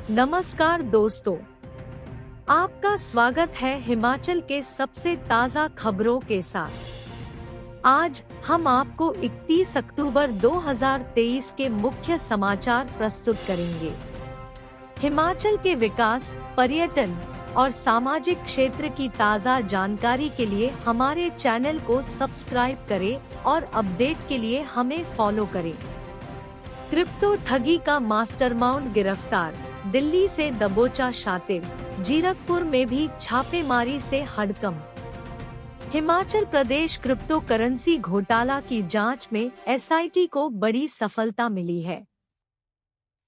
नमस्कार दोस्तों, आपका स्वागत है हिमाचल के सबसे ताज़ा खबरों के साथ। आज हम आपको 31 अक्टूबर 2023 के मुख्य समाचार प्रस्तुत करेंगे। हिमाचल के विकास, पर्यटन और सामाजिक क्षेत्र की ताज़ा जानकारी के लिए हमारे चैनल को सब्सक्राइब करें और अपडेट के लिए हमें फॉलो करें। क्रिप्टो ठगी का मास्टरमाइंड गिरफ्तार, दिल्ली से दबोचा शातिर, जीरकपुर में भी छापेमारी से हड़कंप। हिमाचल प्रदेश क्रिप्टो करेंसी घोटाला की जांच में एसआईटी को बड़ी सफलता मिली है।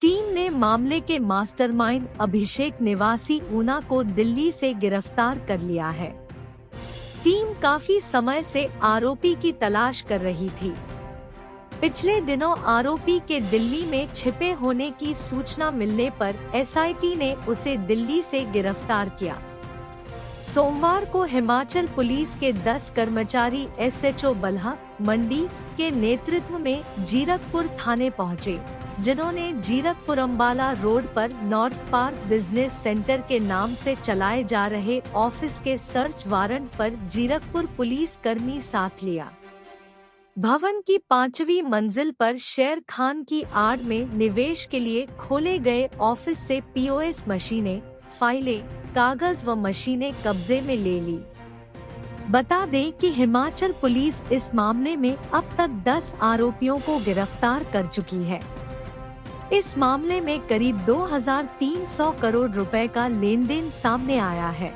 टीम ने मामले के मास्टरमाइंड अभिषेक निवासी ऊना को दिल्ली से गिरफ्तार कर लिया है। टीम काफी समय से आरोपी की तलाश कर रही थी। पिछले दिनों आरोपी के दिल्ली में छिपे होने की सूचना मिलने पर एसआईटी ने उसे दिल्ली से गिरफ्तार किया। सोमवार को हिमाचल पुलिस के 10 कर्मचारी एसएचओ बल्हा मंडी के नेतृत्व में जीरकपुर थाने पहुंचे, जिन्होंने जीरकपुर अम्बाला रोड पर नॉर्थ पार्क बिजनेस सेंटर के नाम से चलाए जा रहे ऑफिस के सर्च वारंट पर जीरकपुर पुलिस कर्मी साथ लिया। भवन की 5वीं मंजिल पर शेर खान की आड़ में निवेश के लिए खोले गए ऑफिस से पीओएस मशीनें, फाइलें, कागज व मशीनें कब्जे में ले ली। बता दें कि हिमाचल पुलिस इस मामले में अब तक 10 आरोपियों को गिरफ्तार कर चुकी है। इस मामले में करीब 2300 करोड़ रुपए का लेन देन सामने आया है।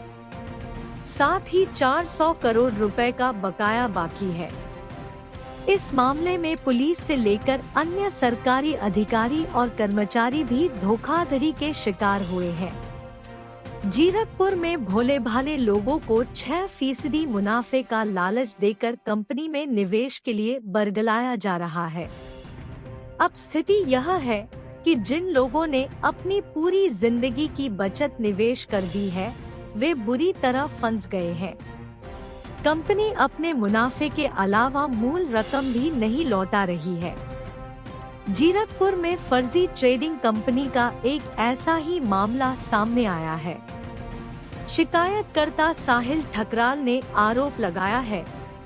साथ ही 400 करोड़ रुपए का बकाया बाकी है। इस मामले में पुलिस से लेकर अन्य सरकारी अधिकारी और कर्मचारी भी धोखाधड़ी के शिकार हुए हैं। जीरकपुर में भोले भाले लोगों को 6% मुनाफे का लालच देकर कंपनी में निवेश के लिए बरगलाया जा रहा है। अब स्थिति यह है कि जिन लोगों ने अपनी पूरी जिंदगी की बचत निवेश कर दी है, वे बुरी तरह फंस गए हैं। कंपनी अपने मुनाफे के अलावा मूल रकम भी नहीं लौटा रही है। जीरकपुर में फर्जी ट्रेडिंग कंपनी का एक ऐसा ही मामला सामने आया है। शिकायतकर्ता साहिल ठकराल ने आरोप लगाया है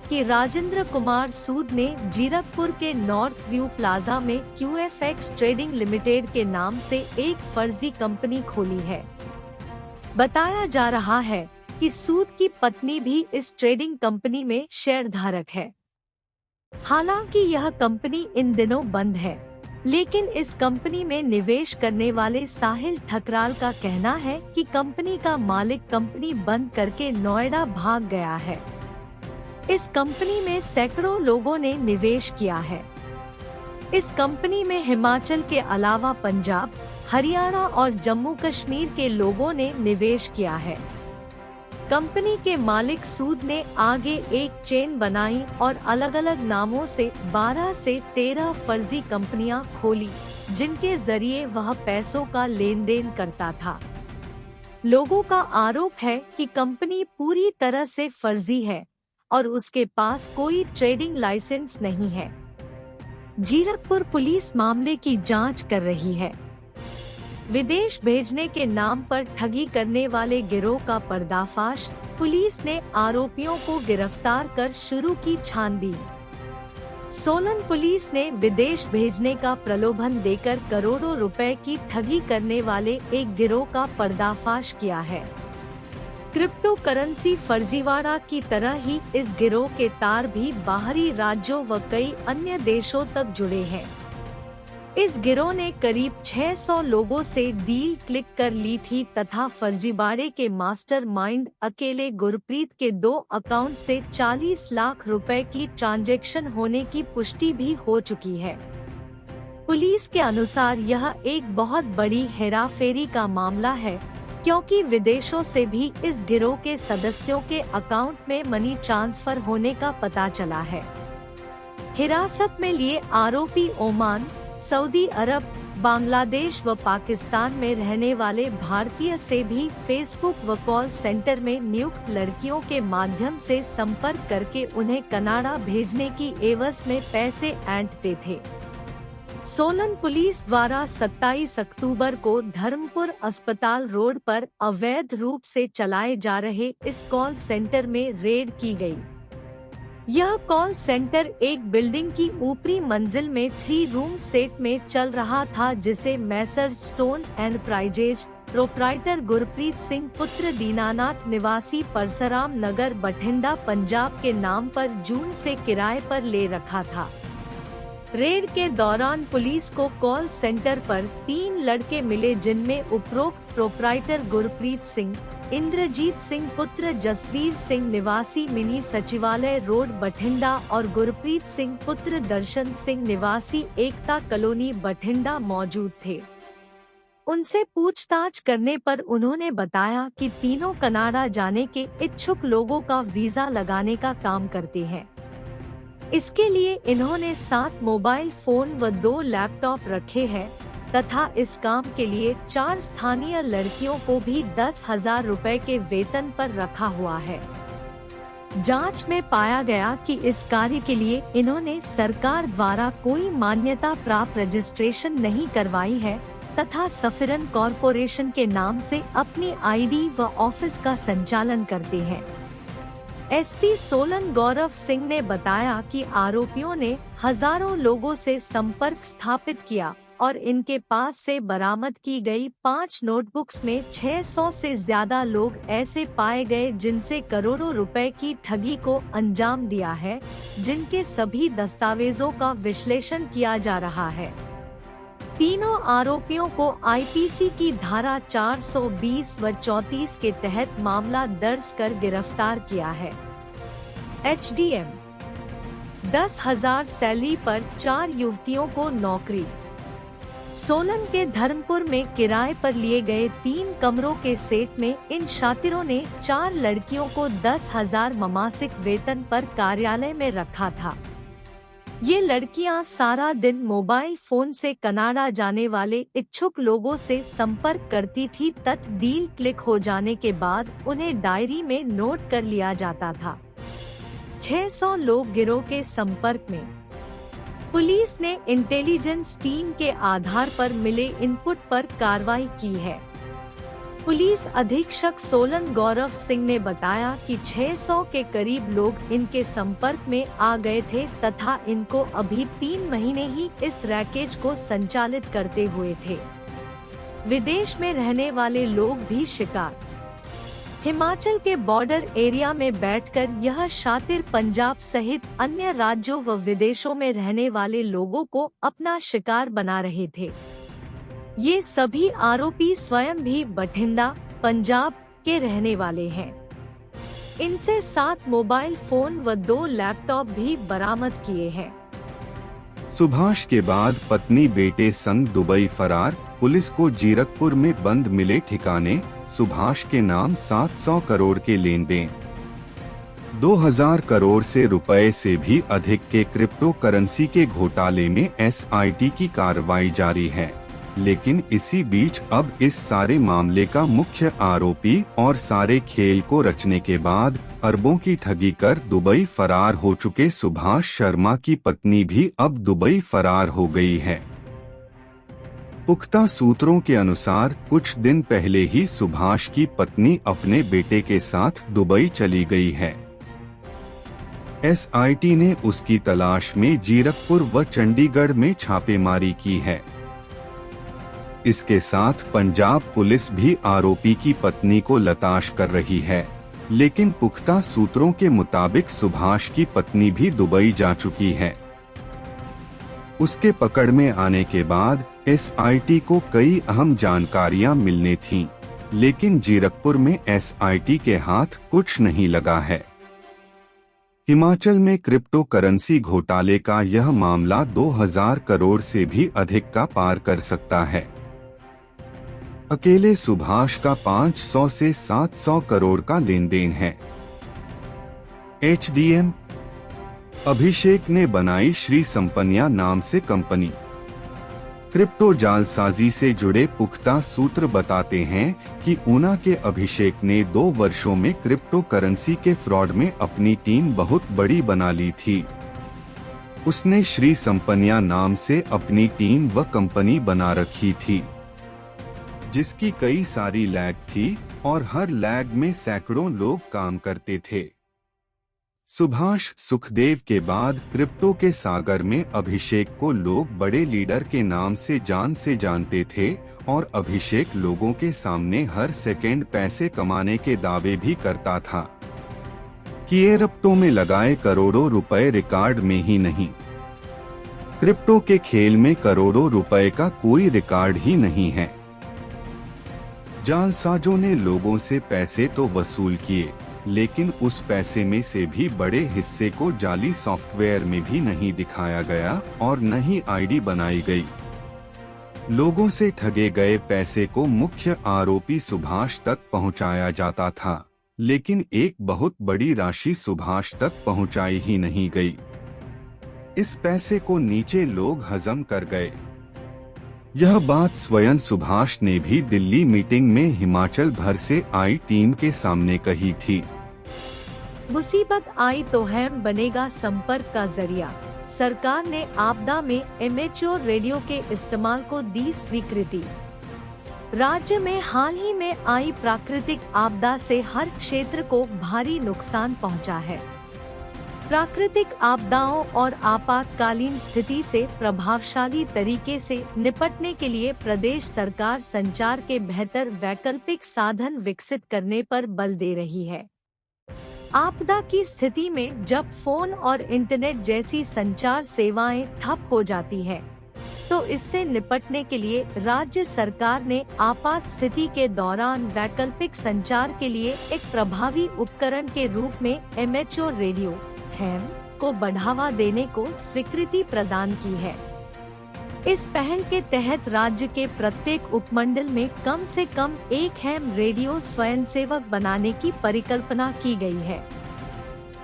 कि राजेंद्र कुमार सूद ने जीरकपुर के नॉर्थ व्यू प्लाजा में क्यूएफएक्स ट्रेडिंग लिमिटेड के नाम से एक फर्जी कंपनी खोली है। बताया जा रहा है कि सूद की पत्नी भी इस ट्रेडिंग कंपनी में शेयर धारक है। हालांकि यह कंपनी इन दिनों बंद है, लेकिन इस कंपनी में निवेश करने वाले साहिल ठकराल का कहना है कि कंपनी का मालिक कंपनी बंद करके नोएडा भाग गया है। इस कंपनी में सैकड़ों लोगों ने निवेश किया है। इस कंपनी में हिमाचल के अलावा पंजाब, हरियाणा और जम्मू कश्मीर के लोगों ने निवेश किया है। कंपनी के मालिक सूद ने आगे एक चेन बनाई और अलग अलग नामों से 12 से 13 फर्जी कंपनियां खोली, जिनके जरिए वह पैसों का लेन देन करता था। लोगों का आरोप है कि कंपनी पूरी तरह से फर्जी है और उसके पास कोई ट्रेडिंग लाइसेंस नहीं है। जीरकपुर पुलिस मामले की जांच कर रही है। विदेश भेजने के नाम पर ठगी करने वाले गिरोह का पर्दाफाश, पुलिस ने आरोपियों को गिरफ्तार कर शुरू की छानबीन। सोलन पुलिस ने विदेश भेजने का प्रलोभन देकर करोड़ों रुपए की ठगी करने वाले एक गिरोह का पर्दाफाश किया है। क्रिप्टो करेंसी फर्जीवाड़ा की तरह ही इस गिरोह के तार भी बाहरी राज्यों व कई अन्य देशों तक जुड़े हैं। इस गिरोह ने करीब 600 लोगों से डील क्लिक कर ली थी तथा फर्जीवाड़े के मास्टरमाइंड अकेले गुरप्रीत के 2 अकाउंट से 40 लाख रुपए की ट्रांजैक्शन होने की पुष्टि भी हो चुकी है। पुलिस के अनुसार यह एक बहुत बड़ी हेराफेरी का मामला है, क्योंकि विदेशों से भी इस गिरोह के सदस्यों के अकाउंट में मनी ट्रांसफर होने का पता चला है। हिरासत में लिए आरोपी ओमान, सऊदी अरब, बांग्लादेश व पाकिस्तान में रहने वाले भारतीय से भी फेसबुक व कॉल सेंटर में नियुक्त लड़कियों के माध्यम से संपर्क करके उन्हें कनाडा भेजने की एवज में पैसे ऐंठते थे। सोलन पुलिस द्वारा 27 अक्टूबर को धर्मपुर अस्पताल रोड पर अवैध रूप से चलाए जा रहे इस कॉल सेंटर में रेड की गई। यह कॉल सेंटर एक बिल्डिंग की ऊपरी मंजिल में 3 रूम सेट में चल रहा था, जिसे Messrs stone enterprises proprietor Gurpreet Singh पुत्र दीनानाथ निवासी परसराम नगर बठिंडा पंजाब के नाम पर जून से किराए पर ले रखा था। रेड के दौरान पुलिस को कॉल सेंटर पर 3 लड़के मिले, जिनमें उपरोक्त प्रोप्राइटर गुरप्रीत सिंह, इंद्रजीत सिंह पुत्र जसवीर सिंह निवासी मिनी सचिवालय रोड बठिंडा और गुरप्रीत सिंह पुत्र दर्शन सिंह निवासी एकता कॉलोनी बठिंडा मौजूद थे। उनसे पूछताछ करने पर उन्होंने बताया कि तीनों कनाडा जाने के इच्छुक लोगों का वीजा लगाने का काम करते हैं। इसके लिए इन्होंने 7 मोबाइल फोन व 2 लैपटॉप रखे हैं तथा इस काम के लिए 4 स्थानीय लड़कियों को भी 10,000 रुपए के वेतन पर रखा हुआ है। जांच में पाया गया कि इस कार्य के लिए इन्होंने सरकार द्वारा कोई मान्यता प्राप्त रजिस्ट्रेशन नहीं करवाई है तथा सफिरन कॉरपोरेशन के नाम से अपनी आईडी व ऑफिस का संचालन करते हैं। एसपी सोलन गौरव सिंह ने बताया कि आरोपियों ने हजारों लोगों से संपर्क स्थापित किया और इनके पास से बरामद की गई 5 नोटबुक्स में 600 से ज्यादा लोग ऐसे पाए गए जिनसे करोड़ों रुपए की ठगी को अंजाम दिया है, जिनके सभी दस्तावेजों का विश्लेषण किया जा रहा है। तीनों आरोपियों को आईपीसी की धारा 420 व 34 के तहत मामला दर्ज कर गिरफ्तार किया है। एचडीएम 10,000 सैलरी पर 4 युवतियों को नौकरी। सोलन के धर्मपुर में किराए पर लिए गए 3 कमरों के सेट में इन शातिरों ने 4 लड़कियों को 10,000 मासिक वेतन पर कार्यालय में रखा था। ये लड़कियां सारा दिन मोबाइल फोन से कनाडा जाने वाले इच्छुक लोगों से संपर्क करती थी तथा डील क्लिक हो जाने के बाद उन्हें डायरी में नोट कर लिया जाता था। 600 लोग गिरोह के संपर्क में। पुलिस ने इंटेलिजेंस टीम के आधार पर मिले इनपुट पर कार्रवाई की है। पुलिस अधीक्षक सोलन गौरव सिंह ने बताया कि 600 के करीब लोग इनके संपर्क में आ गए थे तथा इनको अभी 3 महीने ही इस रैकेज को संचालित करते हुए थे। विदेश में रहने वाले लोग भी शिकार। हिमाचल के बॉर्डर एरिया में बैठकर यह शातिर पंजाब सहित अन्य राज्यों व विदेशों में रहने वाले लोगों को अपना शिकार बना रहे थे। ये सभी आरोपी स्वयं भी बठिंडा पंजाब के रहने वाले हैं। इनसे 7 मोबाइल फोन व 2 लैपटॉप भी बरामद किए हैं। सुभाष के बाद पत्नी बेटे संग दुबई फरार। पुलिस को जीरकपुर में बंद मिले ठिकाने। सुभाष के नाम 700 करोड़ के लेन देन, 2000 करोड़ से रुपए से भी अधिक के क्रिप्टो करेंसी के घोटाले में एसआईटी की कार्रवाई जारी है। लेकिन इसी बीच अब इस सारे मामले का मुख्य आरोपी और सारे खेल को रचने के बाद अरबों की ठगी कर दुबई फरार हो चुके सुभाष शर्मा की पत्नी भी अब दुबई फरार हो गई है। पुख्ता सूत्रों के अनुसार कुछ दिन पहले ही सुभाष की पत्नी अपने बेटे के साथ दुबई चली गई है। एसआईटी ने उसकी तलाश में जीरकपुर व चंडीगढ़ में छापेमारी की है। इसके साथ पंजाब पुलिस भी आरोपी की पत्नी को तलाश कर रही है, लेकिन पुख्ता सूत्रों के मुताबिक सुभाष की पत्नी भी दुबई जा चुकी है। उसके पकड़ में आने के बाद एसआईटी को कई अहम जानकारियां मिलनी थीं, लेकिन जीरकपुर में एसआईटी के हाथ कुछ नहीं लगा है। हिमाचल में क्रिप्टो करेंसी घोटाले का यह मामला 2000 करोड़ से भी अधिक का पार कर सकता है। अकेले सुभाष का 500 से 700 करोड़ का लेन देन है। एचडीएम अभिषेक ने बनाई श्री संपन्या नाम से कंपनी। क्रिप्टो जालसाजी से जुड़े पुख्ता सूत्र बताते हैं कि ऊना के अभिषेक ने 2 वर्षों में क्रिप्टो करेंसी के फ्रॉड में अपनी टीम बहुत बड़ी बना ली थी। उसने श्री संपन्या नाम से अपनी टीम व कंपनी बना रखी थी, जिसकी कई सारी लैब थी और हर लैब में सैकड़ों लोग काम करते थे। सुभाष सुखदेव के बाद क्रिप्टो के सागर में अभिषेक को लोग बड़े लीडर के नाम से जानते थे और अभिषेक लोगों के सामने हर सेकंड पैसे कमाने के दावे भी करता था कि ये क्रिप्टो में लगाए करोड़ों रुपए रिकॉर्ड में ही नहीं, क्रिप्टो के खेल में करोड़ों रुपए का कोई रिकॉर्ड ही नहीं है। जालसाजों ने लोगों से पैसे तो वसूल किए, लेकिन उस पैसे में से भी बड़े हिस्से को जाली सॉफ्टवेयर में भी नहीं दिखाया गया और न ही आईडी बनाई गई। लोगों से ठगे गए पैसे को मुख्य आरोपी सुभाष तक पहुंचाया जाता था, लेकिन एक बहुत बड़ी राशि सुभाष तक पहुंचाई ही नहीं गई। इस पैसे को नीचे लोग हजम कर गए। यह बात स्वयं सुभाष ने भी दिल्ली मीटिंग में हिमाचल भर से आई टीम के सामने कही थी। मुसीबत आई तो हैम बनेगा संपर्क का जरिया। सरकार ने आपदा में एमेच्योर रेडियो के इस्तेमाल को दी स्वीकृति। राज्य में हाल ही में आई प्राकृतिक आपदा से हर क्षेत्र को भारी नुकसान पहुंचा है। प्राकृतिक आपदाओं और आपातकालीन स्थिति से प्रभावशाली तरीके से निपटने के लिए प्रदेश सरकार संचार के बेहतर वैकल्पिक साधन विकसित करने पर बल दे रही है। आपदा की स्थिति में जब फोन और इंटरनेट जैसी संचार सेवाएं ठप हो जाती है, तो इससे निपटने के लिए राज्य सरकार ने आपात स्थिति के दौरान वैकल्पिक संचार के लिए एक प्रभावी उपकरण के रूप में एमेच्योर रेडियो हैम को बढ़ावा देने को स्वीकृति प्रदान की है। इस पहल के तहत राज्य के प्रत्येक उपमंडल में कम से कम एक हैम रेडियो स्वयंसेवक बनाने की परिकल्पना की गई है।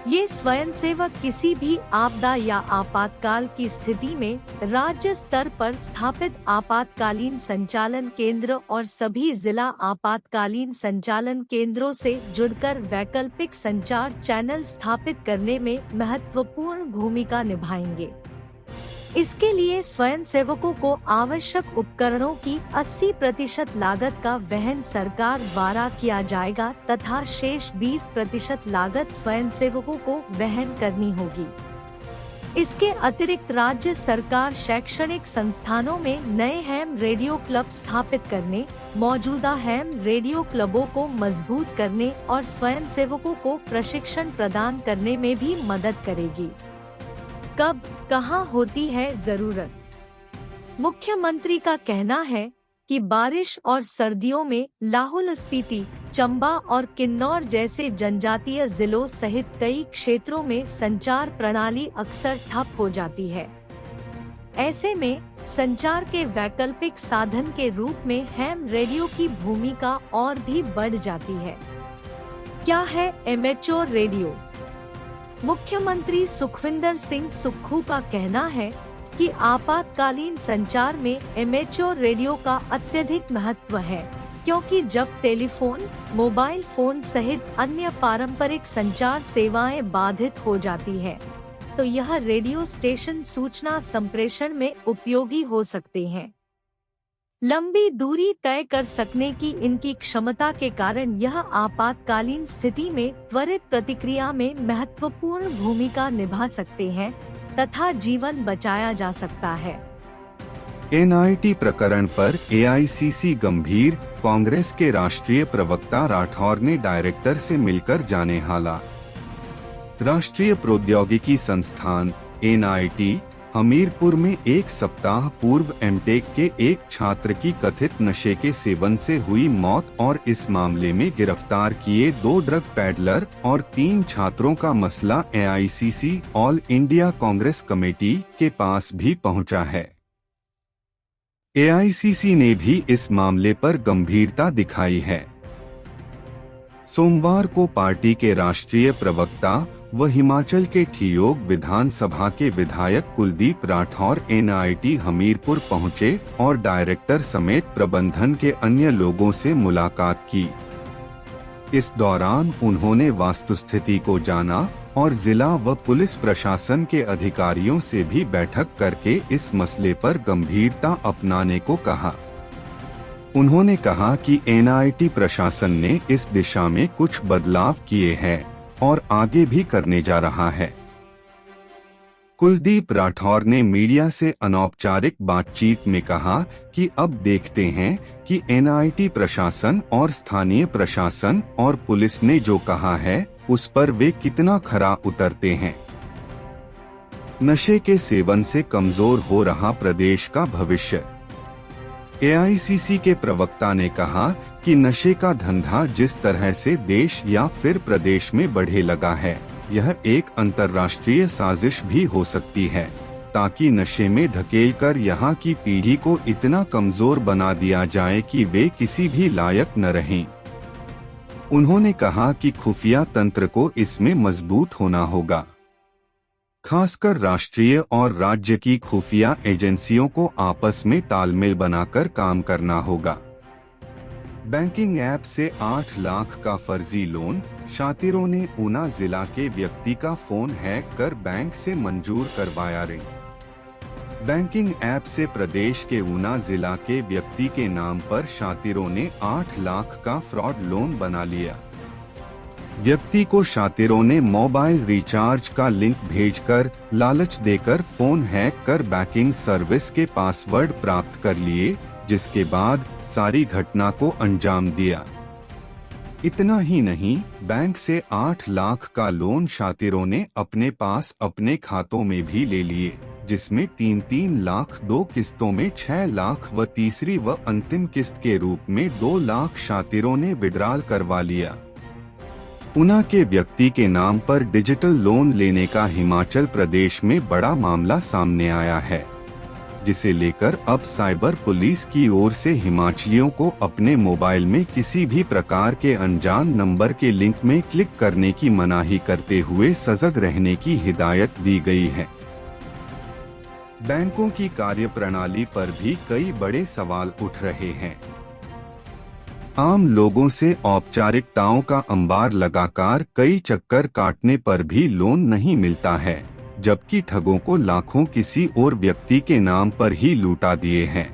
ये स्वयंसेवक किसी भी आपदा या आपातकाल की स्थिति में राज्य स्तर पर स्थापित आपातकालीन संचालन केंद्र और सभी जिला आपातकालीन संचालन केंद्रों से जुड़कर वैकल्पिक संचार चैनल स्थापित करने में महत्वपूर्ण भूमिका निभाएंगे। इसके लिए स्वयंसेवकों को आवश्यक उपकरणों की 80% लागत का वहन सरकार द्वारा किया जाएगा तथा शेष 20% लागत स्वयंसेवकों को वहन करनी होगी। इसके अतिरिक्त राज्य सरकार शैक्षणिक संस्थानों में नए हैम रेडियो क्लब स्थापित करने, मौजूदा हैम रेडियो क्लबों को मजबूत करने और स्वयंसेवकों को प्रशिक्षण प्रदान करने में भी मदद करेगी। कब कहाँ होती है जरूरत? मुख्यमंत्री का कहना है कि बारिश और सर्दियों में लाहौल स्पीति, चंबा और किन्नौर जैसे जनजातीय जिलों सहित कई क्षेत्रों में संचार प्रणाली अक्सर ठप हो जाती है। ऐसे में संचार के वैकल्पिक साधन के रूप में हैम रेडियो की भूमिका और भी बढ़ जाती है। क्या है एमेच्योर रेडियो? मुख्यमंत्री सुखविंदर सिंह सुक्खू का कहना है कि आपातकालीन संचार में एमेच्योर रेडियो का अत्यधिक महत्व है, क्योंकि जब टेलीफोन, मोबाइल फोन सहित अन्य पारंपरिक संचार सेवाएं बाधित हो जाती है, तो यह रेडियो स्टेशन सूचना संप्रेषण में उपयोगी हो सकते हैं। लंबी दूरी तय कर सकने की इनकी क्षमता के कारण यह आपातकालीन स्थिति में त्वरित प्रतिक्रिया में महत्वपूर्ण भूमिका निभा सकते हैं तथा जीवन बचाया जा सकता है। NIT प्रकरण पर AICC गंभीर, कांग्रेस के राष्ट्रीय प्रवक्ता राठौर ने डायरेक्टर से मिलकर जाने हालात। राष्ट्रीय प्रौद्योगिकी संस्थान NIT हमीरपुर में एक सप्ताह पूर्व एमटेक के एक छात्र की कथित नशे के सेवन से हुई मौत और इस मामले में गिरफ्तार किए 2 ड्रग पैडलर और 3 छात्रों का मसला AICC all India Congress committee के पास भी पहुंचा है। AICC ने भी इस मामले पर गंभीरता दिखाई है। सोमवार को पार्टी के राष्ट्रीय प्रवक्ता व हिमाचल के ठियोग विधानसभा के विधायक कुलदीप राठौर NIT हमीरपुर पहुंचे और डायरेक्टर समेत प्रबंधन के अन्य लोगों से मुलाकात की। इस दौरान उन्होंने वास्तुस्थिति को जाना और जिला व पुलिस प्रशासन के अधिकारियों से भी बैठक करके इस मसले पर गंभीरता अपनाने को कहा। उन्होंने कहा कि एनआईटी प्रशासन ने इस दिशा में कुछ बदलाव किए हैं और आगे भी करने जा रहा है। कुलदीप राठौर ने मीडिया से अनौपचारिक बातचीत में कहा कि अब देखते हैं कि एनआईटी प्रशासन और स्थानीय प्रशासन और पुलिस ने जो कहा है उस पर वे कितना खरा उतरते हैं। नशे के सेवन से कमजोर हो रहा प्रदेश का भविष्य। एआईसीसी के प्रवक्ता ने कहा कि नशे का धंधा जिस तरह से देश या फिर प्रदेश में बढ़े लगा है, यह एक अंतर्राष्ट्रीय साजिश भी हो सकती है, ताकि नशे में धकेलकर यहाँ की पीढ़ी को इतना कमजोर बना दिया जाए कि वे किसी भी लायक न रहें। उन्होंने कहा कि खुफिया तंत्र को इसमें मजबूत होना होगा, खासकर राष्ट्रीय और राज्य की खुफिया एजेंसियों को आपस में तालमेल बनाकर काम करना होगा। बैंकिंग ऐप से 8 लाख का फर्जी लोन, शातिरों ने ऊना जिला के व्यक्ति का फोन हैक कर बैंक से मंजूर करवाया ऋण। बैंकिंग ऐप से प्रदेश के ऊना जिला के व्यक्ति के नाम पर शातिरों ने 8 लाख का फ्रॉड लोन बना लिया। व्यक्ति को शातिरों ने मोबाइल रिचार्ज का लिंक भेजकर लालच देकर फोन हैक कर बैंकिंग सर्विस के पासवर्ड प्राप्त कर लिए, जिसके बाद सारी घटना को अंजाम दिया। इतना ही नहीं, बैंक से 8 लाख का लोन शातिरों ने अपने पास अपने खातों में भी ले लिए, जिसमें 3-3 लाख 2 किस्तों में 6 लाख व तीसरी व अंतिम किस्त के रूप में 2 लाख शातिरों ने विड्रॉल करवा लिया। ऊना के व्यक्ति के नाम पर डिजिटल लोन लेने का हिमाचल प्रदेश में बड़ा मामला सामने आया है, जिसे लेकर अब साइबर पुलिस की ओर से हिमाचलियों को अपने मोबाइल में किसी भी प्रकार के अनजान नंबर के लिंक में क्लिक करने की मनाही करते हुए सजग रहने की हिदायत दी गई है। बैंकों की कार्यप्रणाली पर भी कई बड़े सवाल उठ रहे हैं। आम लोगों से औपचारिकताओं का अंबार लगाकर कई चक्कर काटने पर भी लोन नहीं मिलता है, जबकि ठगों को लाखों किसी और व्यक्ति के नाम पर ही लूटा दिए हैं।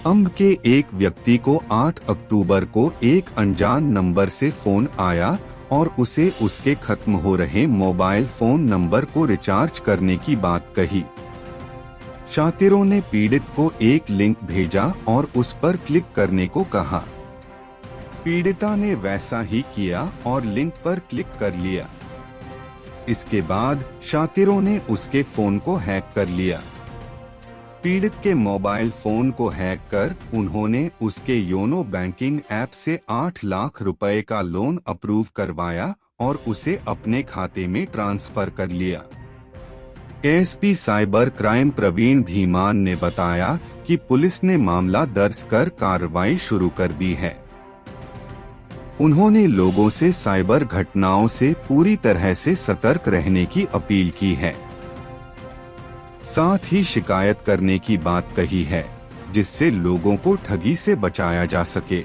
अम्ब के एक व्यक्ति को 8 अक्टूबर को एक अनजान नंबर से फोन आया और उसे उसके खत्म हो रहे मोबाइल फोन नंबर को रिचार्ज करने की बात कही। शातिरों ने पीड़ित को एक लिंक भेजा और उस पर क्लिक करने को कहा। पीड़िता ने वैसा ही किया और लिंक पर क्लिक कर लिया। इसके बाद शातिरों ने उसके फोन को हैक कर लिया। पीड़ित के मोबाइल फोन को हैक कर उन्होंने उसके योनो बैंकिंग ऐप से 8 लाख रुपए का लोन अप्रूव करवाया और उसे अपने खाते में ट्रांसफर कर लिया। ASP cyber crime Praveen Dhiman ने बताया कि पुलिस ने मामला दर्ज कर कार्रवाई शुरू कर दी है। उन्होंने लोगों से साइबर घटनाओं से पूरी तरह से सतर्क रहने की अपील की है। साथ ही शिकायत करने की बात कही है, जिससे लोगों को ठगी से बचाया जा सके।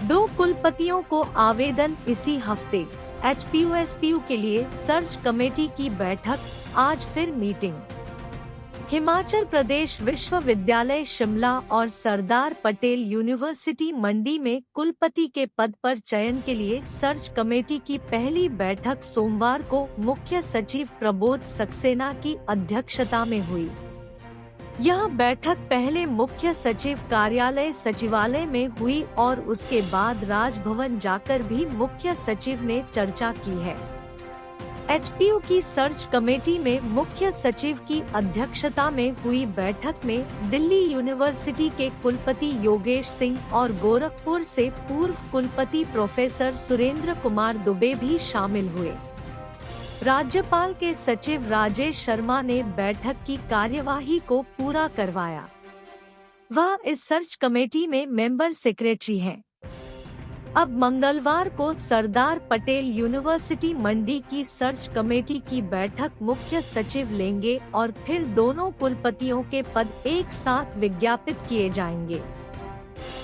2 कुलपतियों को आवेदन इसी हफ्ते। एचपीयू के लिए सर्च कमेटी की बैठक, आज फिर मीटिंग। हिमाचल प्रदेश विश्वविद्यालय शिमला और सरदार पटेल यूनिवर्सिटी मंडी में कुलपति के पद पर चयन के लिए सर्च कमेटी की पहली बैठक सोमवार को मुख्य सचिव प्रबोध सक्सेना की अध्यक्षता में हुई। यह बैठक पहले मुख्य सचिव कार्यालय सचिवालय में हुई और उसके बाद राजभवन जाकर भी मुख्य सचिव ने चर्चा की है। एचपीयू की सर्च कमेटी में मुख्य सचिव की अध्यक्षता में हुई बैठक में दिल्ली यूनिवर्सिटी के कुलपति योगेश सिंह और गोरखपुर से पूर्व कुलपति प्रोफेसर सुरेंद्र कुमार दुबे भी शामिल हुए। राज्यपाल के सचिव राजेश शर्मा ने बैठक की कार्यवाही को पूरा करवाया। वह इस सर्च कमेटी में मेंबर सेक्रेटरी हैं। अब मंगलवार को सरदार पटेल यूनिवर्सिटी मंडी की सर्च कमेटी की बैठक मुख्य सचिव लेंगे और फिर दोनों कुलपतियों के पद एक साथ विज्ञापित किए जाएंगे।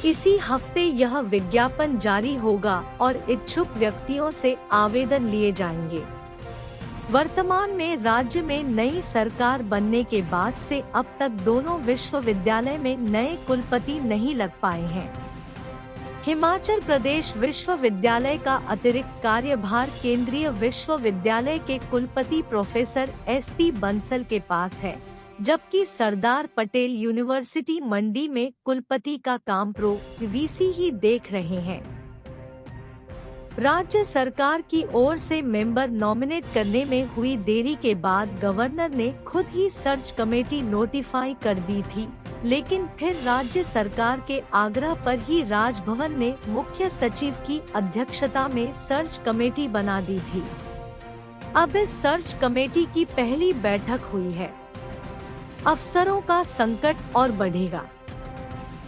इसी हफ्ते यह विज्ञापन जारी होगा और इच्छुक व्यक्तियों से आवेदन लिए जाएंगे। वर्तमान में राज्य में नई सरकार बनने के बाद से अब तक दोनों विश्वविद्यालय में नए कुलपति नहीं लग पाए हैं। हिमाचल प्रदेश विश्वविद्यालय का अतिरिक्त कार्यभार केंद्रीय विश्वविद्यालय के कुलपति प्रोफेसर SP बंसल के पास है, जबकि सरदार पटेल यूनिवर्सिटी मंडी में कुलपति का काम VC ही देख रहे हैं। राज्य सरकार की ओर से मेंबर नॉमिनेट करने में हुई देरी के बाद गवर्नर ने खुद ही सर्च कमेटी नोटिफाई कर दी थी, लेकिन फिर राज्य सरकार के आग्रह पर ही राजभवन ने मुख्य सचिव की अध्यक्षता में सर्च कमेटी बना दी थी। अब इस सर्च कमेटी की पहली बैठक हुई है। अफसरों का संकट और बढ़ेगा।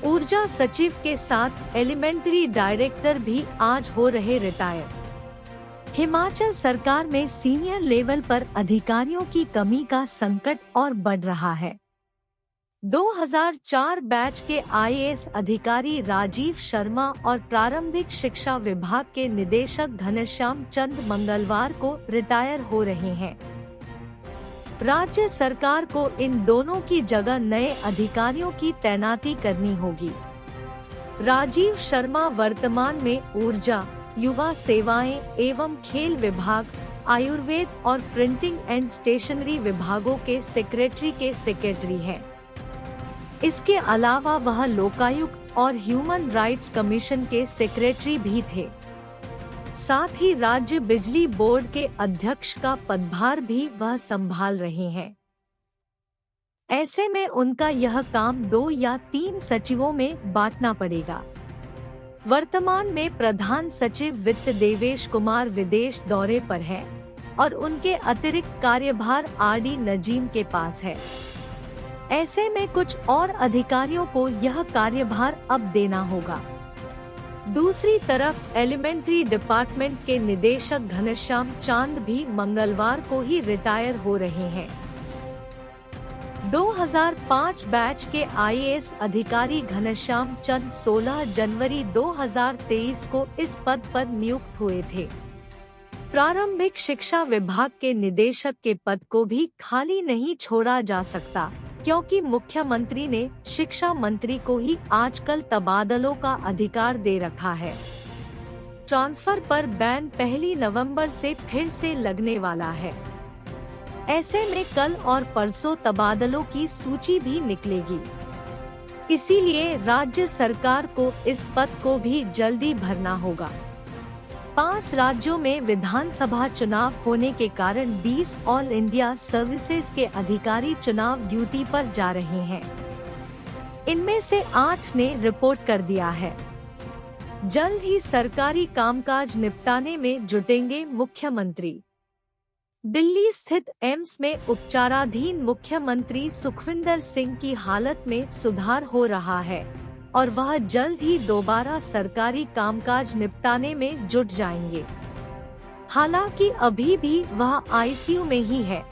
ऊर्जा सचिव के साथ एलिमेंट्री डायरेक्टर भी आज हो रहे रिटायर। हिमाचल सरकार में सीनियर लेवल पर अधिकारियों की कमी का संकट और बढ़ रहा है। 2004 बैच के IAS अधिकारी राजीव शर्मा और प्रारंभिक शिक्षा विभाग के निदेशक घनश्याम चंद मंगलवार को रिटायर हो रहे हैं। राज्य सरकार को इन दोनों की जगह नए अधिकारियों की तैनाती करनी होगी। राजीव शर्मा वर्तमान में ऊर्जा, युवा सेवाएं एवं खेल विभाग, आयुर्वेद और प्रिंटिंग एंड स्टेशनरी विभागों के सेक्रेटरी हैं। इसके अलावा वह लोकायुक्त और ह्यूमन राइट्स कमीशन के सेक्रेटरी भी थे। साथ ही राज्य बिजली बोर्ड के अध्यक्ष का पदभार भी वह संभाल रहे हैं। ऐसे में उनका यह काम 2 या 3 सचिवों में बांटना पड़ेगा। वर्तमान में प्रधान सचिव वित्त देवेश कुमार विदेश दौरे पर है और उनके अतिरिक्त कार्यभार RD नजीम के पास है। ऐसे में कुछ और अधिकारियों को यह कार्यभार अब देना होगा। दूसरी तरफ एलिमेंट्री डिपार्टमेंट के निदेशक घनश्याम चांद भी मंगलवार को ही रिटायर हो रहे हैं। 2005 बैच के IAS अधिकारी घनश्याम चंद 16 जनवरी 2023 को इस पद पर नियुक्त हुए थे। प्रारंभिक शिक्षा विभाग के निदेशक के पद को भी खाली नहीं छोड़ा जा सकता, क्योंकि मुख्यमंत्री ने शिक्षा मंत्री को ही आजकल तबादलों का अधिकार दे रखा है। ट्रांसफर पर बैन 1 नवंबर से फिर से लगने वाला है। ऐसे में कल और परसों तबादलों की सूची भी निकलेगी। इसीलिए राज्य सरकार को इस पद को भी जल्दी भरना होगा। 5 राज्यों में विधानसभा चुनाव होने के कारण 20 ऑल इंडिया सर्विसेज के अधिकारी चुनाव ड्यूटी पर जा रहे हैं। इनमें से 8 ने रिपोर्ट कर दिया है। जल्द ही सरकारी कामकाज निपटाने में जुटेंगे मुख्यमंत्री। दिल्ली स्थित एम्स में उपचाराधीन मुख्यमंत्री सुखविंदर सिंह की हालत में सुधार हो रहा है और वह जल्द ही दोबारा सरकारी कामकाज निपटाने में जुट जाएंगे। हालांकि अभी भी वह ICU में ही है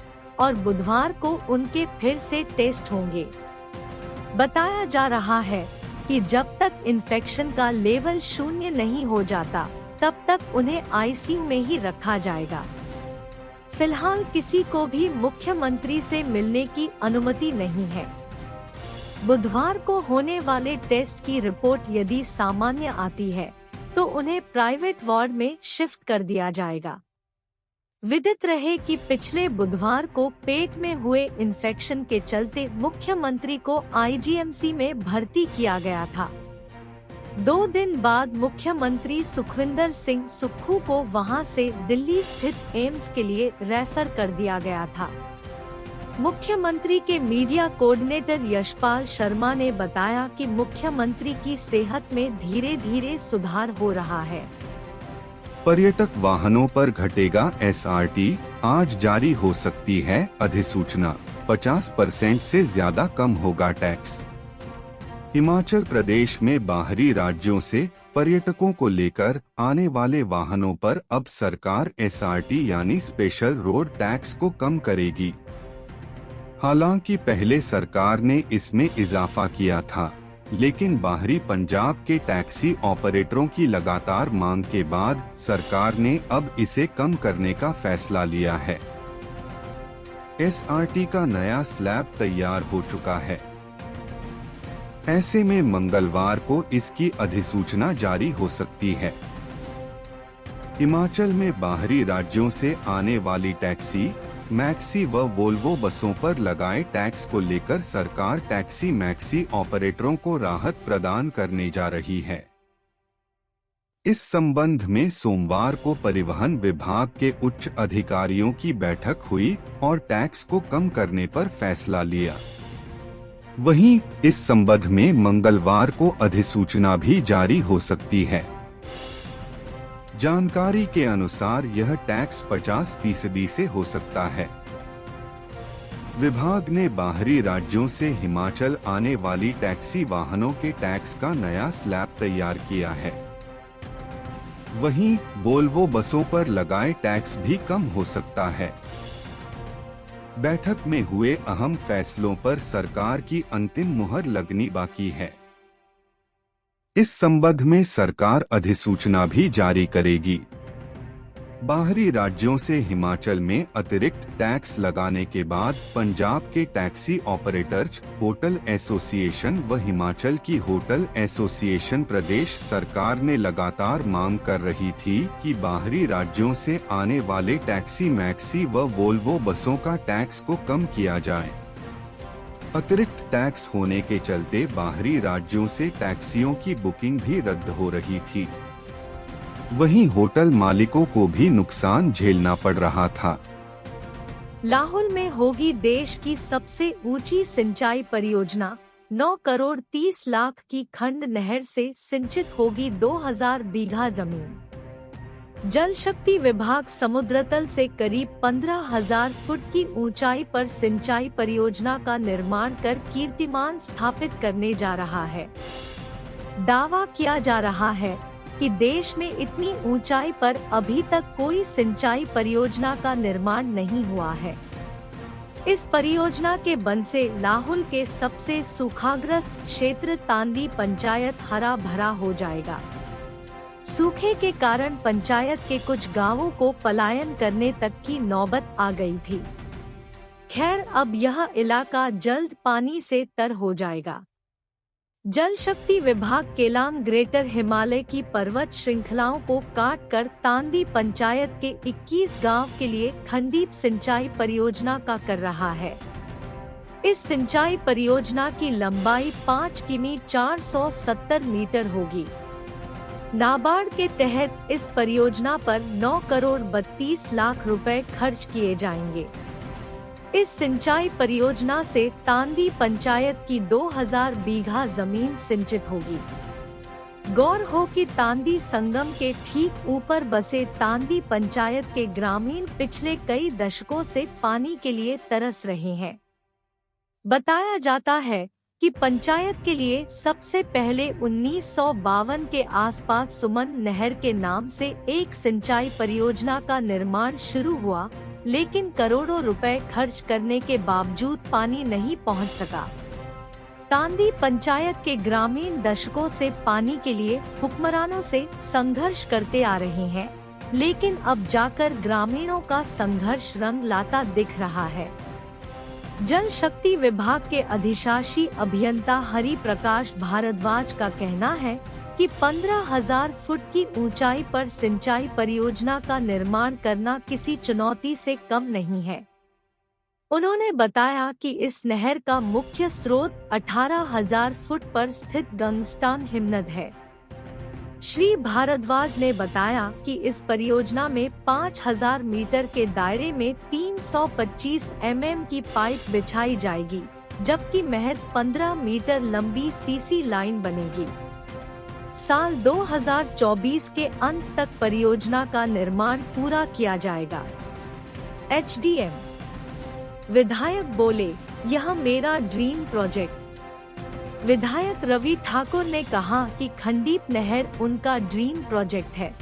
और बुधवार को उनके फिर से टेस्ट होंगे। बताया जा रहा है कि जब तक इन्फेक्शन का लेवल 0 नहीं हो जाता, तब तक उन्हें ICU में ही रखा जाएगा। फिलहाल किसी को भी मुख्यमंत्री से मिलने की अनुमति नहीं है। बुधवार को होने वाले टेस्ट की रिपोर्ट यदि सामान्य आती है, तो उन्हें प्राइवेट वार्ड में शिफ्ट कर दिया जाएगा। विदित रहे कि पिछले बुधवार को पेट में हुए इन्फेक्शन के चलते मुख्यमंत्री को IGMC में भर्ती किया गया था। 2 दिन बाद मुख्यमंत्री सुखविंदर सिंह सुक्खू को वहां से दिल्ली स्थित एम्स के लिए रेफर कर दिया गया था। मुख्यमंत्री के मीडिया कोऑर्डिनेटर यशपाल शर्मा ने बताया कि मुख्यमंत्री की सेहत में धीरे धीरे सुधार हो रहा है। पर्यटक वाहनों पर घटेगा SRT, आज जारी हो सकती है अधिसूचना। 50% से ज्यादा कम होगा टैक्स। हिमाचल प्रदेश में बाहरी राज्यों से पर्यटकों को लेकर आने वाले वाहनों पर अब सरकार SRT यानी स्पेशल रोड टैक्स को कम करेगी। हालांकि पहले सरकार ने इसमें इजाफा किया था, लेकिन बाहरी पंजाब के टैक्सी ऑपरेटरों की लगातार मांग के बाद सरकार ने अब इसे कम करने का फैसला लिया है। एसआरटी का नया स्लैब तैयार हो चुका है। ऐसे में मंगलवार को इसकी अधिसूचना जारी हो सकती है। हिमाचल में बाहरी राज्यों से आने वाली टैक्सी, मैक्सी व वोल्वो बसों पर लगाए टैक्स को लेकर सरकार टैक्सी मैक्सी ऑपरेटरों को राहत प्रदान करने जा रही है। इस संबंध में सोमवार को परिवहन विभाग के उच्च अधिकारियों की बैठक हुई और टैक्स को कम करने पर फैसला लिया। वहीं इस संबंध में मंगलवार को अधिसूचना भी जारी हो सकती है। जानकारी के अनुसार यह टैक्स 50% से हो सकता है। विभाग ने बाहरी राज्यों से हिमाचल आने वाली टैक्सी वाहनों के टैक्स का नया स्लैब तैयार किया है। वहीं वोल्वो बसों पर लगाए टैक्स भी कम हो सकता है। बैठक में हुए अहम फैसलों पर सरकार की अंतिम मुहर लगनी बाकी है। इस संबंध में सरकार अधिसूचना भी जारी करेगी। बाहरी राज्यों से हिमाचल में अतिरिक्त टैक्स लगाने के बाद पंजाब के टैक्सी ऑपरेटर्स, होटल एसोसिएशन व हिमाचल की होटल एसोसिएशन प्रदेश सरकार ने लगातार मांग कर रही थी कि बाहरी राज्यों से आने वाले टैक्सी मैक्सी व वोल्वो बसों का टैक्स को कम किया जाए। अतिरिक्त टैक्स होने के चलते बाहरी राज्यों से टैक्सियों की बुकिंग भी रद्द हो रही थी। वहीं होटल मालिकों को भी नुकसान झेलना पड़ रहा था। लाहौल में होगी देश की सबसे ऊंची सिंचाई परियोजना। 9 करोड़ 30 लाख की खंड नहर से सिंचित होगी 2000 बीघा जमीन। जल शक्ति विभाग समुद्र तल से करीब 15,000 फुट की ऊंचाई पर सिंचाई परियोजना का निर्माण कर कीर्तिमान स्थापित करने जा रहा है। दावा किया जा रहा है कि देश में इतनी ऊंचाई पर अभी तक कोई सिंचाई परियोजना का निर्माण नहीं हुआ है। इस परियोजना के बन से लाहौल के सबसे सूखाग्रस्त क्षेत्र तांदी पंचायत हरा भरा हो जाएगा। सूखे के कारण पंचायत के कुछ गांवों को पलायन करने तक की नौबत आ गई थी। खैर, अब यह इलाका जल्द पानी से तर हो जाएगा। जल शक्ति विभाग केलांग ग्रेटर हिमालय की पर्वत श्रृंखलाओं को काट कर तांदी पंचायत के 21 गांव के लिए खंडीप सिंचाई परियोजना का कर रहा है। इस सिंचाई परियोजना की लंबाई 5 किमी 470 मीटर होगी। नाबार्ड के तहत इस परियोजना पर 9 करोड़ 32 लाख रुपए खर्च किए जाएंगे। इस सिंचाई परियोजना से तांदी पंचायत की 2000 बीघा जमीन सिंचित होगी। गौर हो कि तांदी संगम के ठीक ऊपर बसे तांदी पंचायत के ग्रामीण पिछले कई दशकों से पानी के लिए तरस रहे हैं। बताया जाता है कि पंचायत के लिए सबसे पहले 1952 के आसपास सुमन नहर के नाम से एक सिंचाई परियोजना का निर्माण शुरू हुआ, लेकिन करोड़ों रुपए खर्च करने के बावजूद पानी नहीं पहुंच सका। तांदी पंचायत के ग्रामीण दशकों से पानी के लिए हुक्मरानों से संघर्ष करते आ रहे हैं, लेकिन अब जाकर ग्रामीणों का संघर्ष रंग लाता दिख रहा है। जल शक्ति विभाग के अधिशासी अभियंता हरि प्रकाश भारद्वाज का कहना है कि 15,000 फुट की ऊंचाई पर सिंचाई परियोजना का निर्माण करना किसी चुनौती से कम नहीं है। उन्होंने बताया कि इस नहर का मुख्य स्रोत 18,000 फुट पर स्थित गंगस्तान हिमनद है। श्री भारद्वाज ने बताया कि इस परियोजना में 5,000 मीटर के दायरे में 325 mm की पाइप बिछाई जाएगी, जबकि महज 15 मीटर लंबी सीसी लाइन बनेगी। साल 2024 के अंत तक परियोजना का निर्माण पूरा किया जाएगा। एचडीएम विधायक बोले, यह मेरा ड्रीम प्रोजेक्ट। विधायक रवि ठाकुर ने कहा कि खंडीप नहर उनका ड्रीम प्रोजेक्ट है।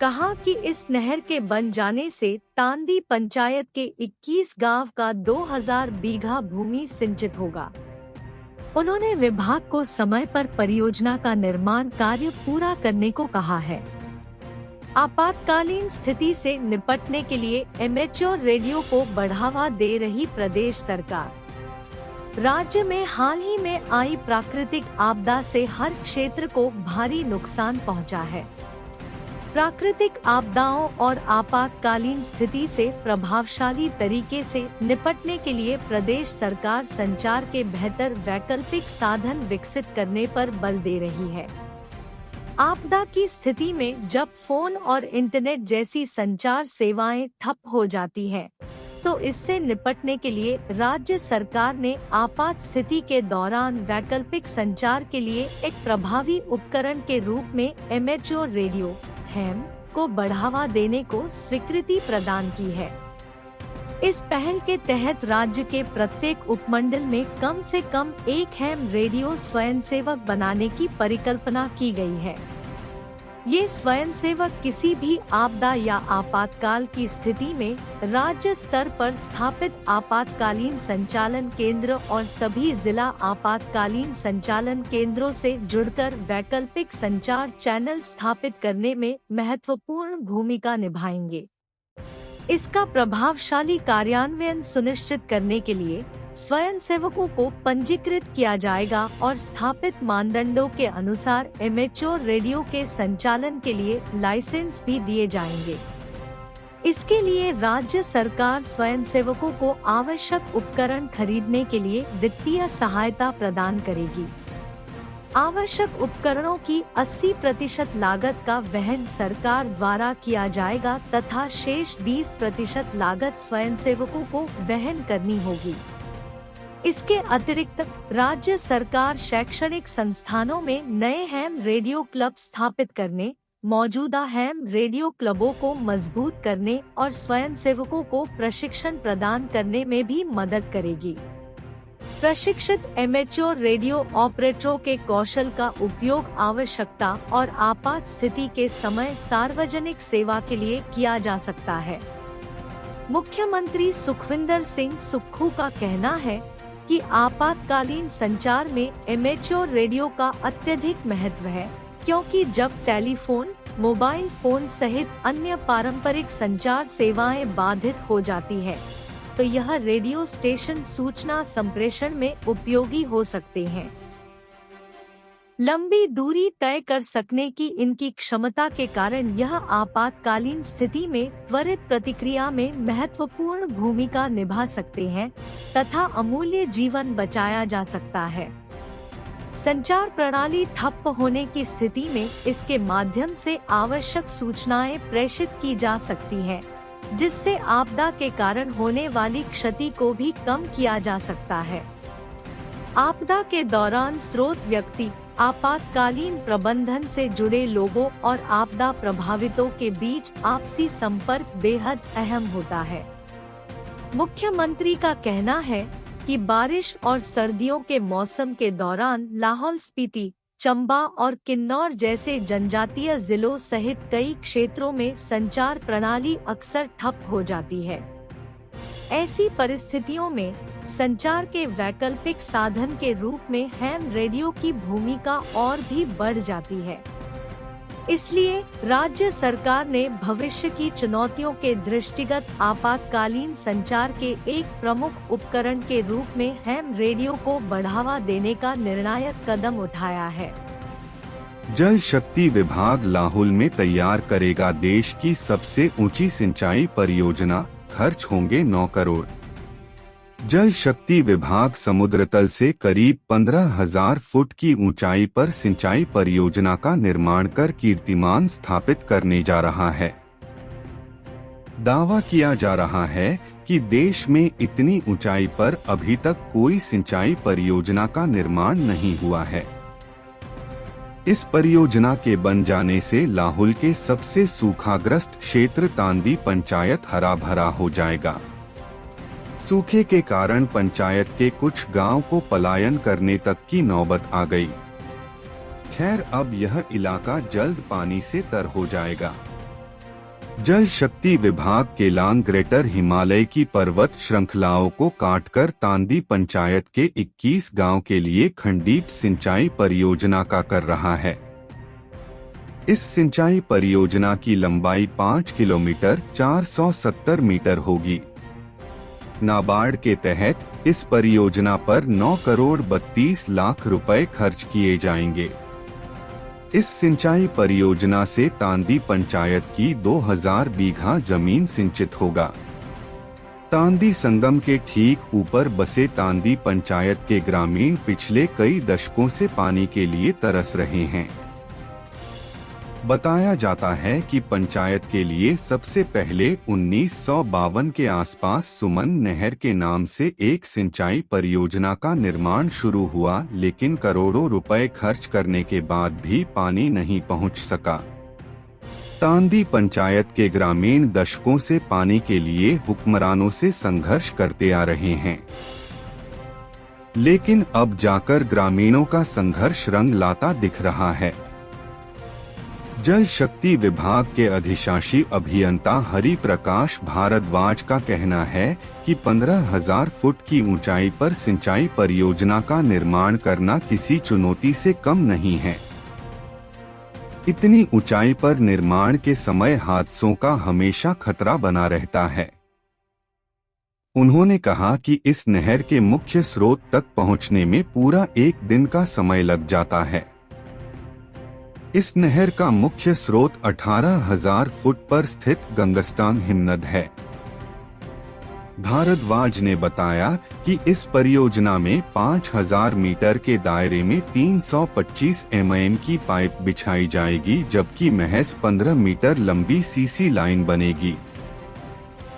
कहा कि इस नहर के बन जाने से तांदी पंचायत के 21 गांव का 2000 बीघा भूमि सिंचित होगा। उन्होंने विभाग को समय पर परियोजना का निर्माण कार्य पूरा करने को कहा है। आपातकालीन स्थिति से निपटने के लिए एमेच्योर रेडियो को बढ़ावा दे रही प्रदेश सरकार। राज्य में हाल ही में आई प्राकृतिक आपदा से हर क्षेत्र को भारी नुकसान पहुंचा है। प्राकृतिक आपदाओं और आपातकालीन स्थिति से प्रभावशाली तरीके से निपटने के लिए प्रदेश सरकार संचार के बेहतर वैकल्पिक साधन विकसित करने पर बल दे रही है। आपदा की स्थिति में जब फोन और इंटरनेट जैसी संचार सेवाएं ठप हो जाती हैं, तो इससे निपटने के लिए राज्य सरकार ने आपात स्थिति के दौरान वैकल्पिक संचार के लिए एक प्रभावी उपकरण के रूप में एमेच्योर रेडियो हैम को बढ़ावा देने को स्वीकृति प्रदान की है। इस पहल के तहत राज्य के प्रत्येक उपमंडल में कम से कम एक हैम रेडियो स्वयंसेवक बनाने की परिकल्पना की गई है। ये स्वयंसेवक किसी भी आपदा या आपातकाल की स्थिति में राज्य स्तर पर स्थापित आपातकालीन संचालन केंद्र और सभी जिला आपातकालीन संचालन केंद्रों से जुड़कर वैकल्पिक संचार चैनल स्थापित करने में महत्वपूर्ण भूमिका निभाएंगे। इसका प्रभावशाली कार्यान्वयन सुनिश्चित करने के लिए स्वयंसेवकों को पंजीकृत किया जाएगा और स्थापित मानदंडों के अनुसार एमेच्योर रेडियो के संचालन के लिए लाइसेंस भी दिए जाएंगे। इसके लिए राज्य सरकार स्वयंसेवकों को आवश्यक उपकरण खरीदने के लिए वित्तीय सहायता प्रदान करेगी। आवश्यक उपकरणों की 80% लागत का वहन सरकार द्वारा किया जाएगा तथा शेष 20% लागत स्वयंसेवकों को वहन करनी होगी। इसके अतिरिक्त राज्य सरकार शैक्षणिक संस्थानों में नए हैम रेडियो क्लब स्थापित करने, मौजूदा हैम रेडियो क्लबों को मजबूत करने और स्वयंसेवकों को प्रशिक्षण प्रदान करने में भी मदद करेगी। प्रशिक्षित एमेच्योर रेडियो ऑपरेटरों के कौशल का उपयोग आवश्यकता और आपात स्थिति के समय सार्वजनिक सेवा के लिए किया जा सकता है। मुख्यमंत्री सुखविंदर सिंह सुक्खू का कहना है कि आपातकालीन संचार में एमेच्योर रेडियो का अत्यधिक महत्व है, क्योंकि जब टेलीफोन, मोबाइल फोन सहित अन्य पारंपरिक संचार सेवाएं बाधित हो जाती है, तो यह रेडियो स्टेशन सूचना संप्रेषण में उपयोगी हो सकते हैं। लंबी दूरी तय कर सकने की इनकी क्षमता के कारण यह आपातकालीन स्थिति में त्वरित प्रतिक्रिया में महत्वपूर्ण भूमिका निभा सकते हैं तथा अमूल्य जीवन बचाया जा सकता है। संचार प्रणाली ठप्प होने की स्थिति में इसके माध्यम से आवश्यक सूचनाएं प्रेषित की जा सकती हैं, जिससे आपदा के कारण होने वाली क्षति को भी कम किया जा सकता है। आपदा के दौरान स्रोत व्यक्ति, आपातकालीन प्रबंधन से जुड़े लोगों और आपदा प्रभावितों के बीच आपसी संपर्क बेहद अहम होता है। मुख्यमंत्री का कहना है कि बारिश और सर्दियों के मौसम के दौरान लाहौल स्पीति, चंबा और किन्नौर जैसे जनजातीय जिलों सहित कई क्षेत्रों में संचार प्रणाली अक्सर ठप हो जाती है। ऐसी परिस्थितियों में संचार के वैकल्पिक साधन के रूप में हैम रेडियो की भूमिका और भी बढ़ जाती है। इसलिए राज्य सरकार ने भविष्य की चुनौतियों के दृष्टिगत आपातकालीन संचार के एक प्रमुख उपकरण के रूप में हैम रेडियो को बढ़ावा देने का निर्णायक कदम उठाया है। जल शक्ति विभाग लाहौल में तैयार करेगा देश की सबसे ऊंची सिंचाई परियोजना, खर्च होंगे 9 करोड़। जल शक्ति विभाग समुद्र तल से करीब 15,000 फुट की ऊंचाई पर सिंचाई परियोजना का निर्माण कर कीर्तिमान स्थापित करने जा रहा है। दावा किया जा रहा है कि देश में इतनी ऊंचाई पर अभी तक कोई सिंचाई परियोजना का निर्माण नहीं हुआ है। इस परियोजना के बन जाने से लाहौल के सबसे सूखाग्रस्त क्षेत्र तांदी पंचायत हरा भरा हो जाएगा। सूखे के कारण पंचायत के कुछ गांव को पलायन करने तक की नौबत आ गई। खैर, अब यह इलाका जल्द पानी से तर हो जाएगा। जल शक्ति विभाग केलांग ग्रेटर हिमालय की पर्वत श्रृंखलाओं को काटकर तांदी पंचायत के 21 गांव के लिए खंडीप सिंचाई परियोजना का कर रहा है। इस सिंचाई परियोजना की लंबाई 5 किलोमीटर 470 मीटर होगी। नाबार्ड के तहत इस परियोजना पर 9 करोड़ 32 लाख रुपए खर्च किए जाएंगे। इस सिंचाई परियोजना से तांदी पंचायत की 2000 बीघा जमीन सिंचित होगा। तांदी संगम के ठीक ऊपर बसे तांदी पंचायत के ग्रामीण पिछले कई दशकों से पानी के लिए तरस रहे हैं। बताया जाता है कि पंचायत के लिए सबसे पहले 1952 के आसपास सुमन नहर के नाम से एक सिंचाई परियोजना का निर्माण शुरू हुआ, लेकिन करोड़ों रुपए खर्च करने के बाद भी पानी नहीं पहुंच सका। तांदी पंचायत के ग्रामीण दशकों से पानी के लिए हुक्मरानों से संघर्ष करते आ रहे हैं, लेकिन अब जाकर ग्रामीणों का संघर्ष रंग लाता दिख रहा है। जल शक्ति विभाग के अधिशासी अभियंता हरि प्रकाश भारद्वाज का कहना है कि 15,000 फुट की ऊंचाई पर सिंचाई परियोजना का निर्माण करना किसी चुनौती से कम नहीं है। इतनी ऊंचाई पर निर्माण के समय हादसों का हमेशा खतरा बना रहता है। उन्होंने कहा कि इस नहर के मुख्य स्रोत तक पहुंचने में पूरा एक दिन का समय लग जाता है। इस नहर का मुख्य स्रोत 18,000 फुट पर स्थित गंगस्तान हिमनद है। भारद्वाज ने बताया कि इस परियोजना में 5,000 मीटर के दायरे में 325 mm की पाइप बिछाई जाएगी, जबकि महज 15 मीटर लंबी सीसी लाइन बनेगी।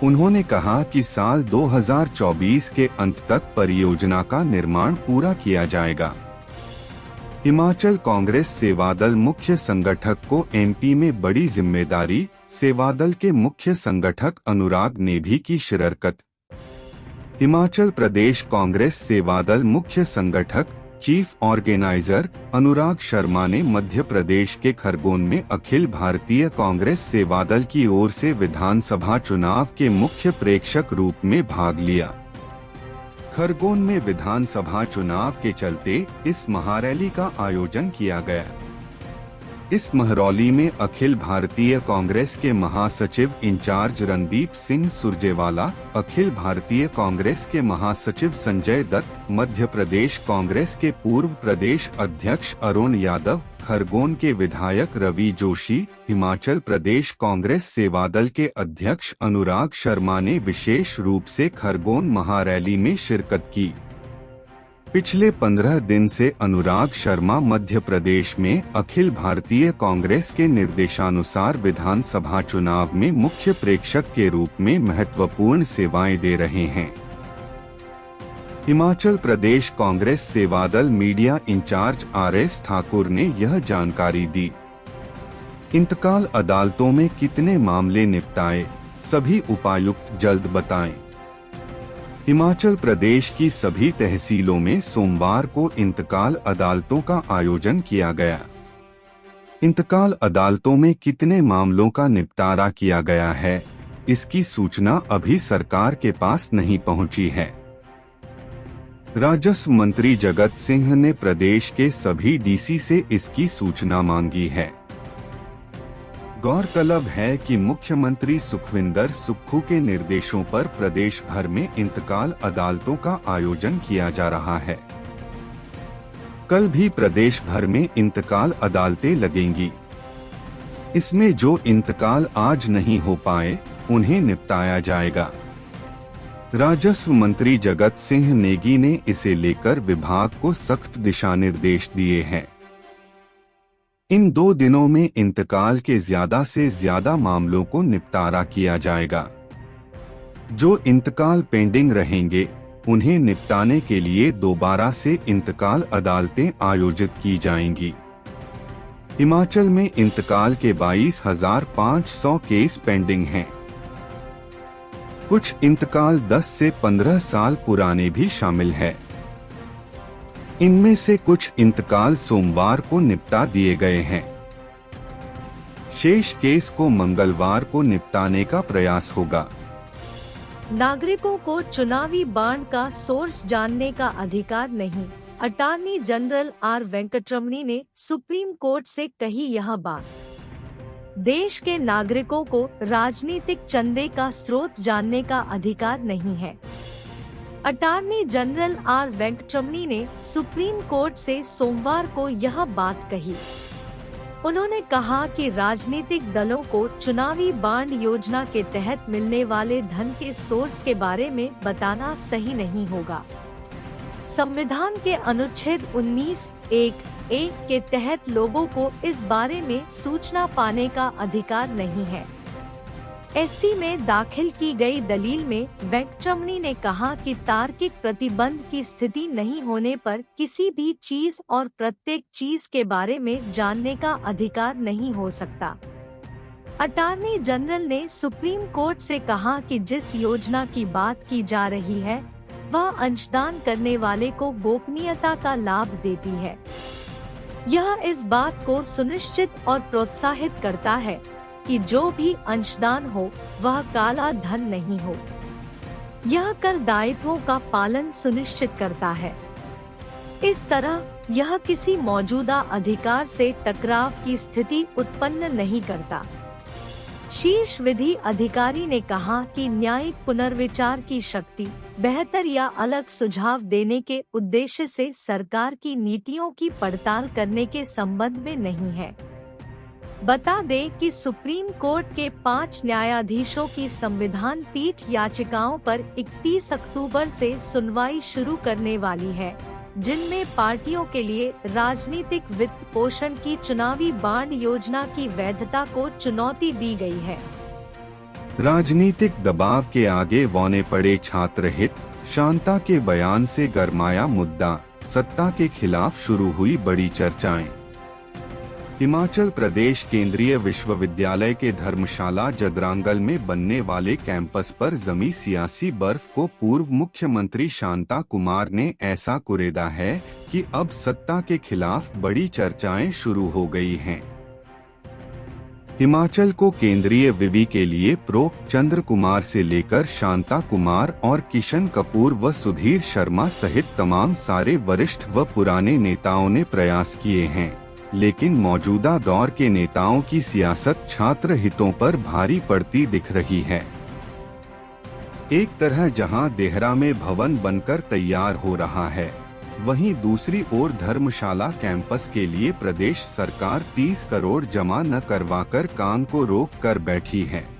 उन्होंने कहा कि साल 2024 के अंत तक परियोजना का निर्माण पूरा किया जाएगा। हिमाचल कांग्रेस सेवादल मुख्य संगठक को एमपी में बड़ी जिम्मेदारी, सेवादल के मुख्य संगठक अनुराग ने भी की शिरकत। हिमाचल प्रदेश कांग्रेस सेवादल मुख्य संगठक चीफ ऑर्गेनाइजर अनुराग शर्मा ने मध्य प्रदेश के खरगोन में अखिल भारतीय कांग्रेस सेवादल की ओर से विधानसभा चुनाव के मुख्य प्रेक्षक रूप में भाग लिया। खरगोन में विधानसभा चुनाव के चलते इस महारैली का आयोजन किया गया। इस महारैली में अखिल भारतीय कांग्रेस के महासचिव इंचार्ज रणदीप सिंह सुरजेवाला, अखिल भारतीय कांग्रेस के महासचिव संजय दत्त, मध्य प्रदेश कांग्रेस के पूर्व प्रदेश अध्यक्ष अरुण यादव, खरगोन के विधायक रवि जोशी, हिमाचल प्रदेश कांग्रेस सेवादल के अध्यक्ष अनुराग शर्मा ने विशेष रूप से खरगोन महारैली में शिरकत की। पिछले 15 दिन से अनुराग शर्मा मध्य प्रदेश में अखिल भारतीय कांग्रेस के निर्देशानुसार विधानसभा चुनाव में मुख्य प्रेक्षक के रूप में महत्वपूर्ण सेवाएं दे रहे हैं। Himachal Pradesh Congress Sevadal media incharge R S Thakur ने यह जानकारी दी। इंतकाल अदालतों में कितने मामले निपटाए, सभी उपायुक्त जल्द बताएं। हिमाचल प्रदेश की सभी तहसीलों में सोमवार को इंतकाल अदालतों का आयोजन किया गया। इंतकाल अदालतों में कितने मामलों का निपटारा किया गया है, इसकी सूचना अभी सरकार के पास नहीं पहुंची है। राजस्व मंत्री जगत सिंह ने प्रदेश के सभी डीसी से इसकी सूचना मांगी है। गौरतलब है कि मुख्यमंत्री सुखविंदर सुक्खू के निर्देशों पर प्रदेश भर में इंतकाल अदालतों का आयोजन किया जा रहा है। कल भी प्रदेश भर में इंतकाल अदालतें लगेंगी। इसमें जो इंतकाल आज नहीं हो पाए, उन्हें निपटाया जाएगा। राजस्व मंत्री जगत सिंह नेगी ने इसे लेकर विभाग को सख्त दिशा निर्देश दिए हैं। इन 2 दिनों में इंतकाल के ज्यादा से ज्यादा मामलों को निपटारा किया जाएगा। जो इंतकाल पेंडिंग रहेंगे, उन्हें निपटाने के लिए दोबारा से इंतकाल अदालतें आयोजित की जाएंगी। हिमाचल में इंतकाल के 22,500 केस पेंडिंग हैं। कुछ इंतकाल 10 से 15 साल पुराने भी शामिल है। इनमें से कुछ इंतकाल सोमवार को निपटा दिए गए हैं। शेष केस को मंगलवार को निपटाने का प्रयास होगा। नागरिकों को चुनावी बॉन्ड का सोर्स जानने का अधिकार नहीं, अटॉर्नी जनरल आर वेंकटरमणी ने सुप्रीम कोर्ट से कही यह बात। देश के नागरिकों को राजनीतिक चंदे का स्रोत जानने का अधिकार नहीं है। अटॉर्नी जनरल आर वेंकटरमणी ने सुप्रीम कोर्ट से सोमवार को यह बात कही। उन्होंने कहा कि राजनीतिक दलों को चुनावी बॉन्ड योजना के तहत मिलने वाले धन के सोर्स के बारे में बताना सही नहीं होगा। संविधान के अनुच्छेद 19(1)(a) के तहत लोगों को इस बारे में सूचना पाने का अधिकार नहीं है। एससी में दाखिल की गई दलील में वेंकटरमणी ने कहा कि तार्किक प्रतिबंध की स्थिति नहीं होने पर किसी भी चीज और प्रत्येक चीज के बारे में जानने का अधिकार नहीं हो सकता। अटॉर्नी जनरल ने सुप्रीम कोर्ट से कहा कि जिस योजना की बात की जा रही है वह अंशदान करने वाले को गोपनीयता का लाभ देती है। यह इस बात को सुनिश्चित और प्रोत्साहित करता है कि जो भी अंशदान हो वह काला धन नहीं हो। यह कर दायित्वों का पालन सुनिश्चित करता है। इस तरह यह किसी मौजूदा अधिकार से टकराव की स्थिति उत्पन्न नहीं करता। शीर्ष विधि अधिकारी ने कहा कि न्यायिक पुनर्विचार की शक्ति बेहतर या अलग सुझाव देने के उद्देश्य से सरकार की नीतियों की पड़ताल करने के संबंध में नहीं है। बता दें कि सुप्रीम कोर्ट के 5 न्यायाधीशों की संविधान पीठ याचिकाओं पर 31 अक्टूबर से सुनवाई शुरू करने वाली है, जिनमें पार्टियों के लिए राजनीतिक वित्त पोषण की चुनावी बॉन्ड योजना की वैधता को चुनौती दी गई है। राजनीतिक दबाव के आगे बौने पड़े छात्र हित, शांता के बयान से गरमाया मुद्दा, सत्ता के खिलाफ शुरू हुई बड़ी चर्चाएं। हिमाचल प्रदेश केंद्रीय विश्वविद्यालय के धर्मशाला जदरांगल में बनने वाले कैंपस पर जमी सियासी बर्फ को पूर्व मुख्यमंत्री शांता कुमार ने ऐसा कुरेदा है कि अब सत्ता के खिलाफ बड़ी चर्चाएं शुरू हो गई हैं। हिमाचल को केंद्रीय विवि के लिए प्रो चंद्र कुमार से लेकर शांता कुमार और किशन कपूर व सुधीर शर्मा सहित तमाम सारे वरिष्ठ व पुराने नेताओं ने प्रयास किए हैं, लेकिन मौजूदा दौर के नेताओं की सियासत छात्र हितों पर भारी पड़ती दिख रही है। एक तरह जहां देहरा में भवन बनकर तैयार हो रहा है, वहीं दूसरी ओर धर्मशाला कैंपस के लिए प्रदेश सरकार 30 करोड़ जमा न करवाकर काम को रोक कर बैठी है।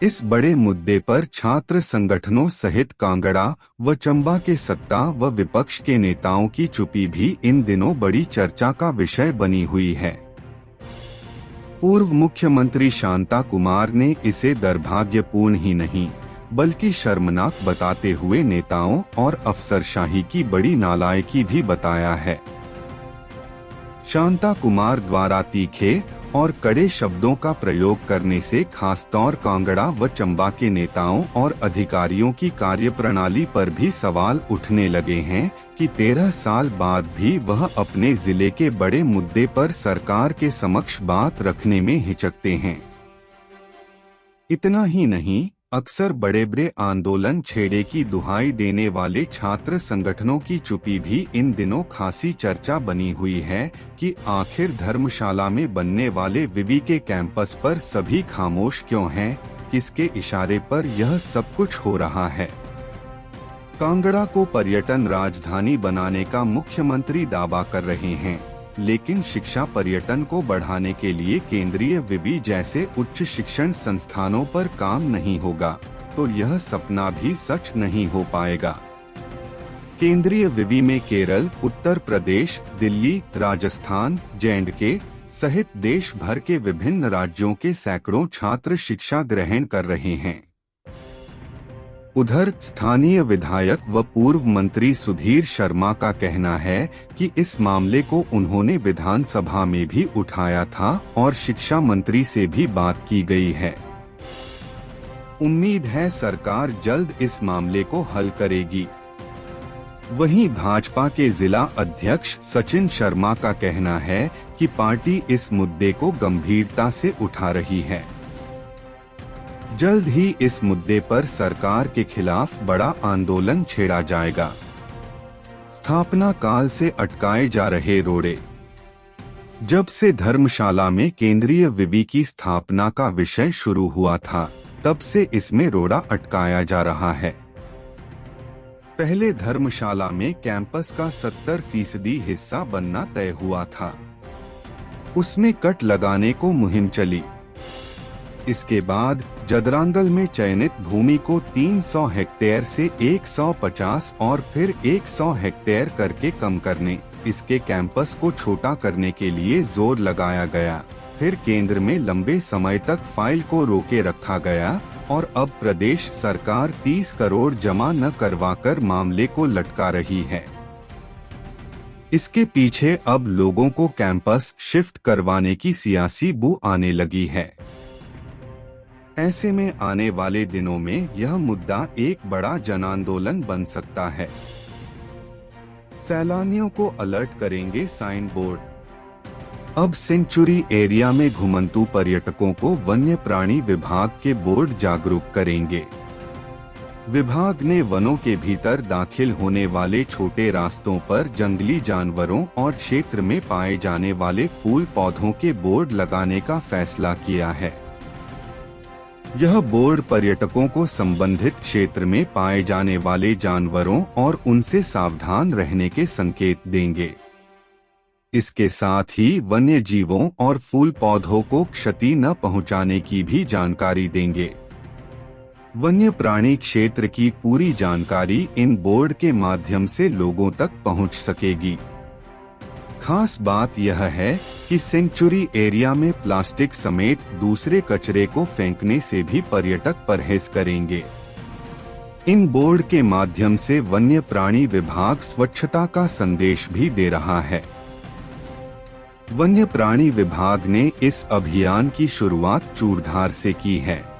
इस बड़े मुद्दे पर छात्र संगठनों सहित कांगड़ा व चंबा के सत्ता व विपक्ष के नेताओं की चुप्पी भी इन दिनों बड़ी चर्चा का विषय बनी हुई है। पूर्व मुख्यमंत्री शांता कुमार ने इसे दुर्भाग्यपूर्ण ही नहीं बल्कि शर्मनाक बताते हुए नेताओं और अफसरशाही की बड़ी नालायकी भी बताया है। शांता कुमार द्वारा तीखे और कड़े शब्दों का प्रयोग करने से खासतौर कांगड़ा व चंबा के नेताओं और अधिकारियों की कार्यप्रणाली पर भी सवाल उठने लगे हैं कि 13 साल बाद भी वह अपने जिले के बड़े मुद्दे पर सरकार के समक्ष बात रखने में हिचकते हैं। इतना ही नहीं, अक्सर बड़े बड़े आंदोलन छेड़े की दुहाई देने वाले छात्र संगठनों की चुप्पी भी इन दिनों खासी चर्चा बनी हुई है कि आखिर धर्मशाला में बनने वाले विवि के कैंपस पर सभी खामोश क्यों हैं, किसके इशारे पर यह सब कुछ हो रहा है। कांगड़ा को पर्यटन राजधानी बनाने का मुख्यमंत्री दावा कर रहे हैं, लेकिन शिक्षा पर्यटन को बढ़ाने के लिए केंद्रीय विवि जैसे उच्च शिक्षण संस्थानों पर काम नहीं होगा तो यह सपना भी सच नहीं हो पाएगा। केंद्रीय विवि में केरल, उत्तर प्रदेश, दिल्ली, राजस्थान, जे.एंड.के सहित देश भर के विभिन्न राज्यों के सैकड़ों छात्र शिक्षा ग्रहण कर रहे हैं। उधर स्थानीय विधायक व पूर्व मंत्री सुधीर शर्मा का कहना है कि इस मामले को उन्होंने विधानसभा में भी उठाया था और शिक्षा मंत्री से भी बात की गई है। उम्मीद है सरकार जल्द इस मामले को हल करेगी। वहीं भाजपा के जिला अध्यक्ष सचिन शर्मा का कहना है कि पार्टी इस मुद्दे को गंभीरता से उठा रही है। जल्द ही इस मुद्दे पर सरकार के खिलाफ बड़ा आंदोलन छेड़ा जाएगा। स्थापना काल से अटकाए जा रहे रोड़े। जब से धर्मशाला में केंद्रीय विवि की स्थापना का विषय शुरू हुआ था, तब से इसमें रोड़ा अटकाया जा रहा है। पहले धर्मशाला में कैंपस का 70% हिस्सा बनना तय हुआ था। उसमें कट लगाने को मुहिम चली। इसके बाद जदरांगल में चयनित भूमि को 300 हेक्टेयर से 150 और फिर 100 हेक्टेयर करके कम करने, इसके कैंपस को छोटा करने के लिए जोर लगाया गया। फिर केंद्र में लंबे समय तक फाइल को रोके रखा गया और अब प्रदेश सरकार 30 करोड़ जमा न करवाकर मामले को लटका रही है। इसके पीछे अब लोगों को कैंपस शिफ्ट करवाने की सियासी बू आने लगी है। ऐसे में आने वाले दिनों में यह मुद्दा एक बड़ा जनांदोलन बन सकता है। सैलानियों को अलर्ट करेंगे साइन बोर्ड। अब सेंचुरी एरिया में घुमंतू पर्यटकों को वन्य प्राणी विभाग के बोर्ड जागरूक करेंगे। विभाग ने वनों के भीतर दाखिल होने वाले छोटे रास्तों पर जंगली जानवरों और क्षेत्र में पाए जाने वाले फूल पौधों के बोर्ड लगाने का फैसला किया है। यह बोर्ड पर्यटकों को संबंधित क्षेत्र में पाए जाने वाले जानवरों और उनसे सावधान रहने के संकेत देंगे। इसके साथ ही वन्य जीवों और फूल पौधों को क्षति न पहुंचाने की भी जानकारी देंगे। वन्य प्राणी क्षेत्र की पूरी जानकारी इन बोर्ड के माध्यम से लोगों तक पहुंच सकेगी। खास बात यह है कि सेंचुरी एरिया में प्लास्टिक समेत दूसरे कचरे को फेंकने से भी पर्यटक परहेज करेंगे। इन बोर्ड के माध्यम से वन्य प्राणी विभाग स्वच्छता का संदेश भी दे रहा है। वन्य प्राणी विभाग ने इस अभियान की शुरुआत चूड़धार से की है।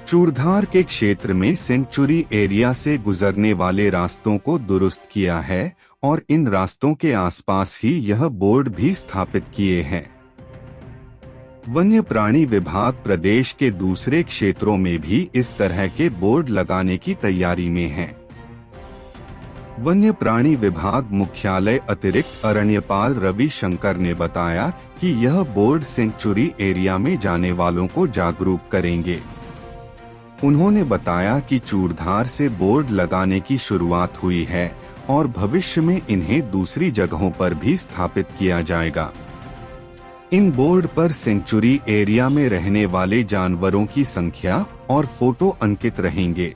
चूड़धार के क्षेत्र में सेंचुरी एरिया से गुजरने वाले रास्तों को दुरुस्त किया है और इन रास्तों के आसपास ही यह बोर्ड भी स्थापित किए हैं। वन्य प्राणी विभाग प्रदेश के दूसरे क्षेत्रों में भी इस तरह के बोर्ड लगाने की तैयारी में है। वन्य प्राणी विभाग मुख्यालय अतिरिक्त अरण्यपाल रवि शंकर ने बताया कि यह बोर्ड सेंचुरी एरिया में जाने वालों को जागरूक करेंगे। उन्होंने बताया कि चूड़धार से बोर्ड लगाने की शुरुआत हुई है और भविष्य में इन्हें दूसरी जगहों पर भी स्थापित किया जाएगा। इन बोर्ड पर सेंचुरी एरिया में रहने वाले जानवरों की संख्या और फोटो अंकित रहेंगे।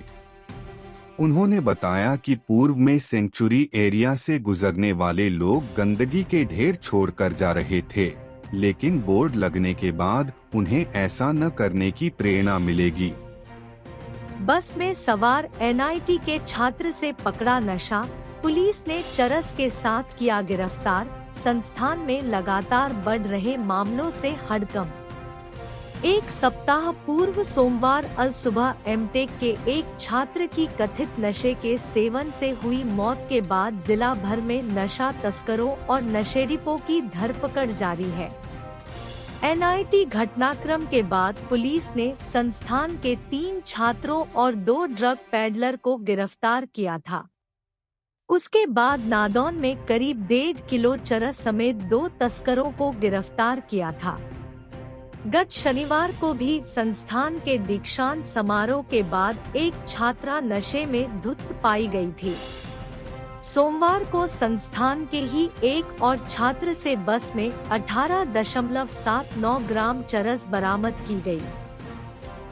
उन्होंने बताया कि पूर्व में सेंचुरी एरिया से गुजरने वाले लोग गंदगी के ढेर छोड़कर जा रहे थे, लेकिन बोर्ड लगने के बाद उन्हें ऐसा न करने की प्रेरणा मिलेगी। बस में सवार एनआईटी के छात्र से पकड़ा नशा, पुलिस ने चरस के साथ किया गिरफ्तार। संस्थान में लगातार बढ़ रहे मामलों से हड़कंप। एक सप्ताह पूर्व सोमवार अल सुबह एमटेक के एक छात्र की कथित नशे के सेवन से हुई मौत के बाद जिला भर में नशा तस्करों और नशेड़ियों की धरपकड़ जारी है। एनआईटी घटनाक्रम के बाद पुलिस ने संस्थान के 3 छात्रों और 2 ड्रग पैडलर को गिरफ्तार किया था। उसके बाद नादौन में करीब 1.5 किलो चरस समेत 2 तस्करों को गिरफ्तार किया था। गत शनिवार को भी संस्थान के दीक्षांत समारोह के बाद एक छात्रा नशे में धुत पाई गई थी। सोमवार को संस्थान के ही एक और छात्र से बस में 18.79 ग्राम चरस बरामद की गई।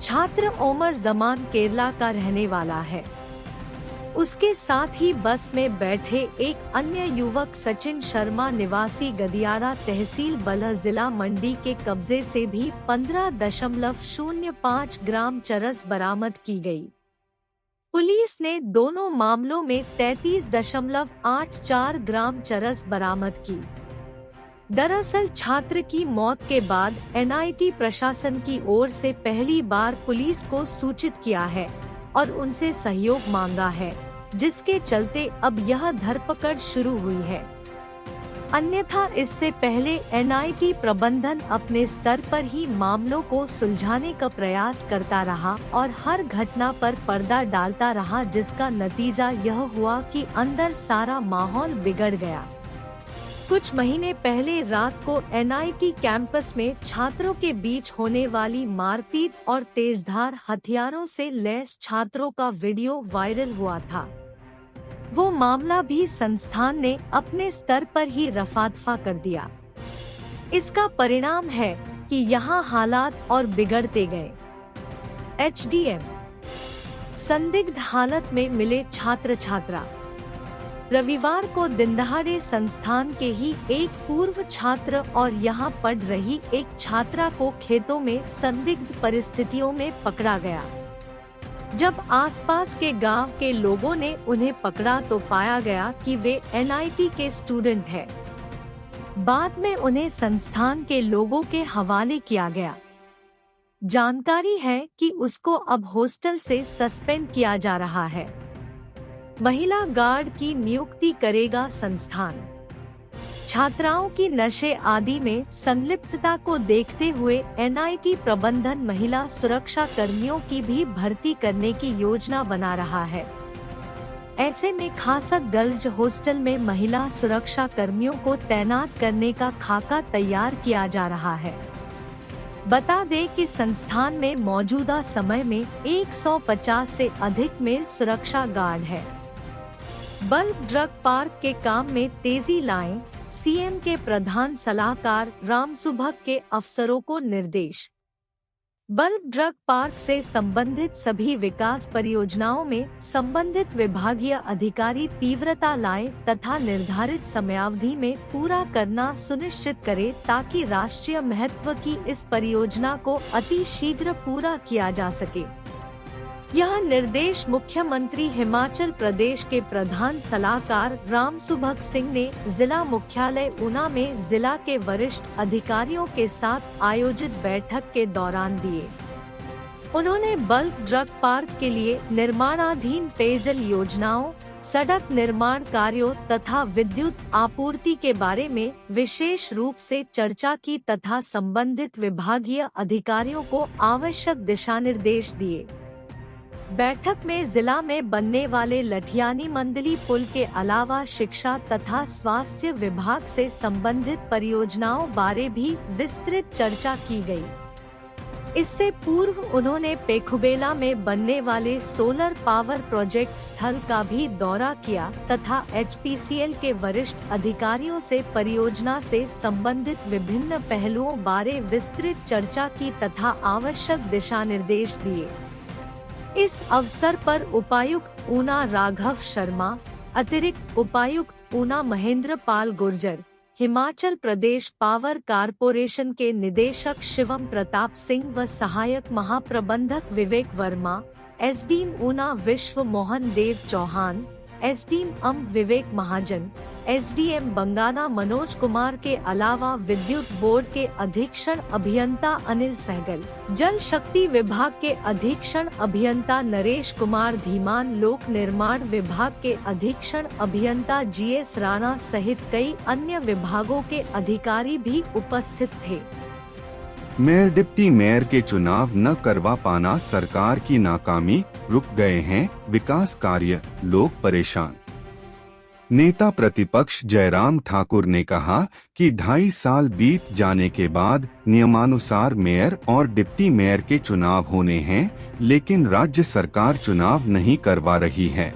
छात्र ओमर जमान केरला का रहने वाला है। उसके साथ ही बस में बैठे एक अन्य युवक सचिन शर्मा निवासी गदियारा तहसील बलह जिला मंडी के कब्जे से भी 15.05 ग्राम चरस बरामद की गई। पुलिस ने दोनों मामलों में 33.84 ग्राम चरस बरामद की। दरअसल छात्र की मौत के बाद एनआईटी प्रशासन की ओर से पहली बार पुलिस को सूचित किया है और उनसे सहयोग मांगा है। जिसके चलते अब यह धरपकड़ शुरू हुई है। अन्यथा इससे पहले एनआईटी प्रबंधन अपने स्तर पर ही मामलों को सुलझाने का प्रयास करता रहा और हर घटना पर पर्दा डालता रहा, जिसका नतीजा यह हुआ कि अंदर सारा माहौल बिगड़ गया। कुछ महीने पहले रात को एनआईटी कैंपस में छात्रों के बीच होने वाली मारपीट और तेजधार हथियारों से लैस छात्रों का वीडियो वायरल हुआ था। वो मामला भी संस्थान ने अपने स्तर पर ही रफा-दफा कर दिया। इसका परिणाम है कि यहाँ हालात और बिगड़ते गए। एचडीएम संदिग्ध हालत में मिले छात्र छात्रा। रविवार को दिनदहाड़े संस्थान के ही एक पूर्व छात्र और यहाँ पढ़ रही एक छात्रा को खेतों में संदिग्ध परिस्थितियों में पकड़ा गया। जब आसपास के गांव के लोगों ने उन्हें पकड़ा तो पाया गया कि वे एनआईटी के स्टूडेंट हैं। बाद में उन्हें संस्थान के लोगों के हवाले किया गया। जानकारी है कि उसको अब हॉस्टल से सस्पेंड किया जा रहा है। महिला गार्ड की नियुक्ति करेगा संस्थान। छात्राओं की नशे आदि में संलिप्तता को देखते हुए एनआईटी प्रबंधन महिला सुरक्षा कर्मियों की भी भर्ती करने की योजना बना रहा है। ऐसे में खासा गर्ल्स हॉस्टल में महिला सुरक्षा कर्मियों को तैनात करने का खाका तैयार किया जा रहा है। बता दें कि संस्थान में मौजूदा समय में 150 से अधिक में सुरक्षा गार्ड है। बल्क ड्रग पार्क के काम में तेजी लाएं, सीएम के प्रधान सलाहकार राम सुभग के अफसरों को निर्देश। बल्क ड्रग पार्क से संबंधित सभी विकास परियोजनाओं में संबंधित विभागीय अधिकारी तीव्रता लाएं तथा निर्धारित समयावधि में पूरा करना सुनिश्चित करें, ताकि राष्ट्रीय महत्व की इस परियोजना को अति शीघ्र पूरा किया जा सके। यह निर्देश मुख्यमंत्री हिमाचल प्रदेश के प्रधान सलाहकार राम सुभग सिंह ने जिला मुख्यालय ऊना में जिला के वरिष्ठ अधिकारियों के साथ आयोजित बैठक के दौरान दिए। उन्होंने बल्क ड्रग पार्क के लिए निर्माणाधीन पेयजल योजनाओं, सड़क निर्माण कार्यों तथा विद्युत आपूर्ति के बारे में विशेष रूप से चर्चा की तथा संबंधित विभागीय अधिकारियों को आवश्यक दिशा निर्देश दिए। बैठक में जिला में बनने वाले लठियानी मंदली पुल के अलावा शिक्षा तथा स्वास्थ्य विभाग से संबंधित परियोजनाओं बारे भी विस्तृत चर्चा की गई। इससे पूर्व उन्होंने पेखुबेला में बनने वाले सोलर पावर प्रोजेक्ट स्थल का भी दौरा किया तथा एचपीसीएल के वरिष्ठ अधिकारियों से परियोजना से संबंधित विभिन्न पहलुओं बारे विस्तृत चर्चा की तथा आवश्यक दिशा निर्देश दिए। इस अवसर पर उपायुक्त ऊना राघव शर्मा, अतिरिक्त उपायुक्त ऊना महेंद्र पाल गुर्जर, हिमाचल प्रदेश पावर कारपोरेशन के निदेशक शिवम प्रताप सिंह व सहायक महाप्रबंधक विवेक वर्मा, एसडीएम ऊना विश्व मोहन देव चौहान, एसडीएम विवेक महाजन, एसडीएम बंगाना मनोज कुमार के अलावा विद्युत बोर्ड के अधीक्षण अभियंता अनिल सहगल, जल शक्ति विभाग के अधीक्षण अभियंता नरेश कुमार धीमान, लोक निर्माण विभाग के अधीक्षण अभियंता जीएस राणा सहित कई अन्य विभागों के अधिकारी भी उपस्थित थे। मेयर डिप्टी मेयर के चुनाव न करवा पाना सरकार की नाकामी, रुक गए हैं विकास कार्य, लोग परेशान। नेता प्रतिपक्ष जयराम ठाकुर ने कहा कि 2.5 साल बीत जाने के बाद नियमानुसार मेयर और डिप्टी मेयर के चुनाव होने हैं, लेकिन राज्य सरकार चुनाव नहीं करवा रही है,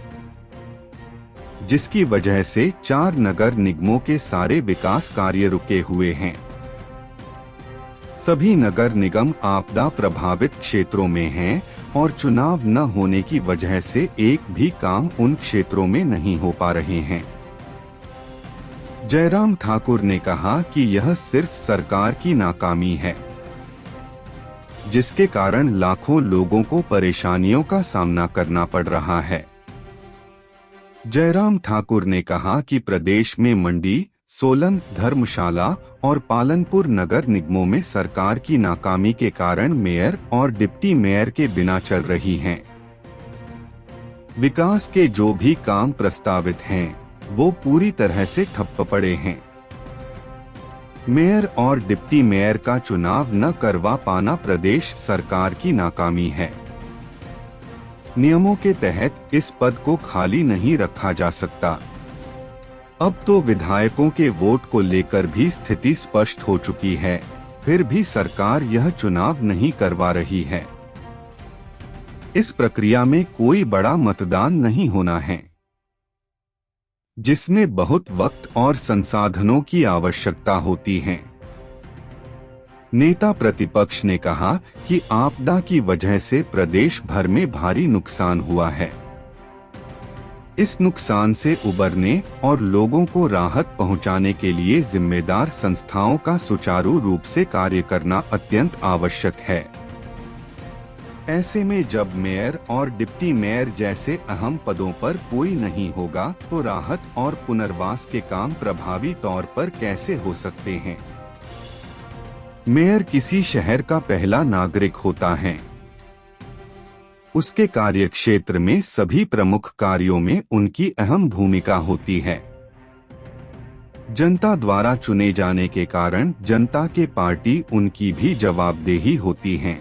जिसकी वजह से 4 नगर निगमों के सारे विकास कार्य रुके हुए हैं। सभी नगर निगम आपदा प्रभावित क्षेत्रों में हैं और चुनाव न होने की वजह से एक भी काम उन क्षेत्रों में नहीं हो पा रहे हैं। जयराम ठाकुर ने कहा कि यह सिर्फ सरकार की नाकामी है, जिसके कारण लाखों लोगों को परेशानियों का सामना करना पड़ रहा है। जयराम ठाकुर ने कहा कि प्रदेश में मंडी, सोलन, धर्मशाला और पालनपुर नगर निगमों में सरकार की नाकामी के कारण मेयर और डिप्टी मेयर के बिना चल रही हैं। विकास के जो भी काम प्रस्तावित हैं, वो पूरी तरह से ठप्प पड़े हैं। मेयर और डिप्टी मेयर का चुनाव न करवा पाना प्रदेश सरकार की नाकामी है। नियमों के तहत इस पद को खाली नहीं रखा जा सकता। अब तो विधायकों के वोट को लेकर भी स्थिति स्पष्ट हो चुकी है, फिर भी सरकार यह चुनाव नहीं करवा रही है। इस प्रक्रिया में कोई बड़ा मतदान नहीं होना है, जिसमें बहुत वक्त और संसाधनों की आवश्यकता होती है। नेता प्रतिपक्ष ने कहा कि आपदा की वजह से प्रदेश भर में भारी नुकसान हुआ है। इस नुकसान से उबरने और लोगों को राहत पहुंचाने के लिए जिम्मेदार संस्थाओं का सुचारू रूप से कार्य करना अत्यंत आवश्यक है। ऐसे में जब मेयर और डिप्टी मेयर जैसे अहम पदों पर कोई नहीं होगा तो राहत और पुनर्वास के काम प्रभावी तौर पर कैसे हो सकते हैं। मेयर किसी शहर का पहला नागरिक होता है। उसके कार्यक्षेत्र में सभी प्रमुख कार्यों में उनकी अहम भूमिका होती है। जनता द्वारा चुने जाने के कारण जनता के पार्टी उनकी भी जवाबदेही होती है।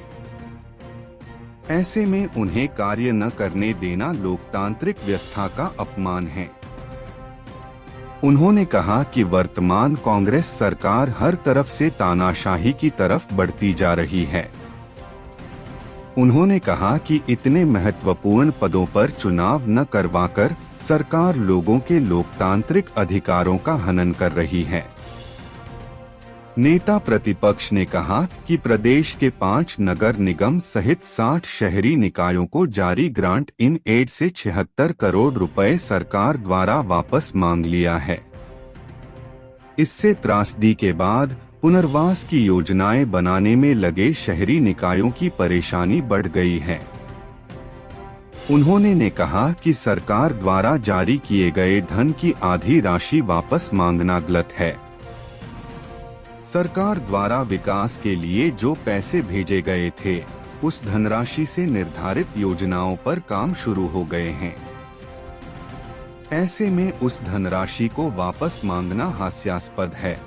ऐसे में उन्हें कार्य न करने देना लोकतांत्रिक व्यवस्था का अपमान है। उन्होंने कहा कि वर्तमान कांग्रेस सरकार हर तरफ से तानाशाही की तरफ बढ़ती जा रही है। उन्होंने कहा कि इतने महत्वपूर्ण पदों पर चुनाव न करवाकर सरकार लोगों के लोकतांत्रिक अधिकारों का हनन कर रही है। नेता प्रतिपक्ष ने कहा कि प्रदेश के 5 नगर निगम सहित 60 शहरी निकायों को जारी ग्रांट इन एड से 76 करोड़ रुपए सरकार द्वारा वापस मांग लिया है। इससे त्रासदी के बाद पुनर्वास की योजनाएं बनाने में लगे शहरी निकायों की परेशानी बढ़ गई है। उन्होंने कहा कि सरकार द्वारा जारी किए गए धन की आधी राशि वापस मांगना गलत है। सरकार द्वारा विकास के लिए जो पैसे भेजे गए थे, उस धनराशि से निर्धारित योजनाओं पर काम शुरू हो गए हैं। ऐसे में उस धनराशि को वापस मांगना हास्यास्पद है।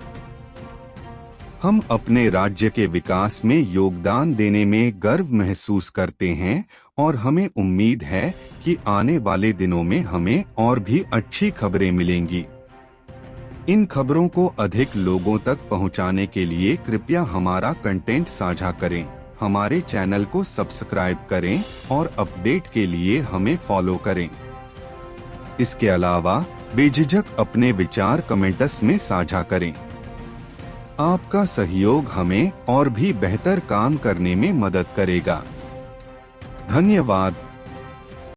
हम अपने राज्य के विकास में योगदान देने में गर्व महसूस करते हैं और हमें उम्मीद है कि आने वाले दिनों में हमें और भी अच्छी खबरें मिलेंगी। इन खबरों को अधिक लोगों तक पहुंचाने के लिए कृपया हमारा कंटेंट साझा करें, हमारे चैनल को सब्सक्राइब करें और अपडेट के लिए हमें फॉलो करें। इसके अलावा बेझिझक अपने विचार कमेंट्स में साझा करें। आपका सहयोग हमें और भी बेहतर काम करने में मदद करेगा। धन्यवाद।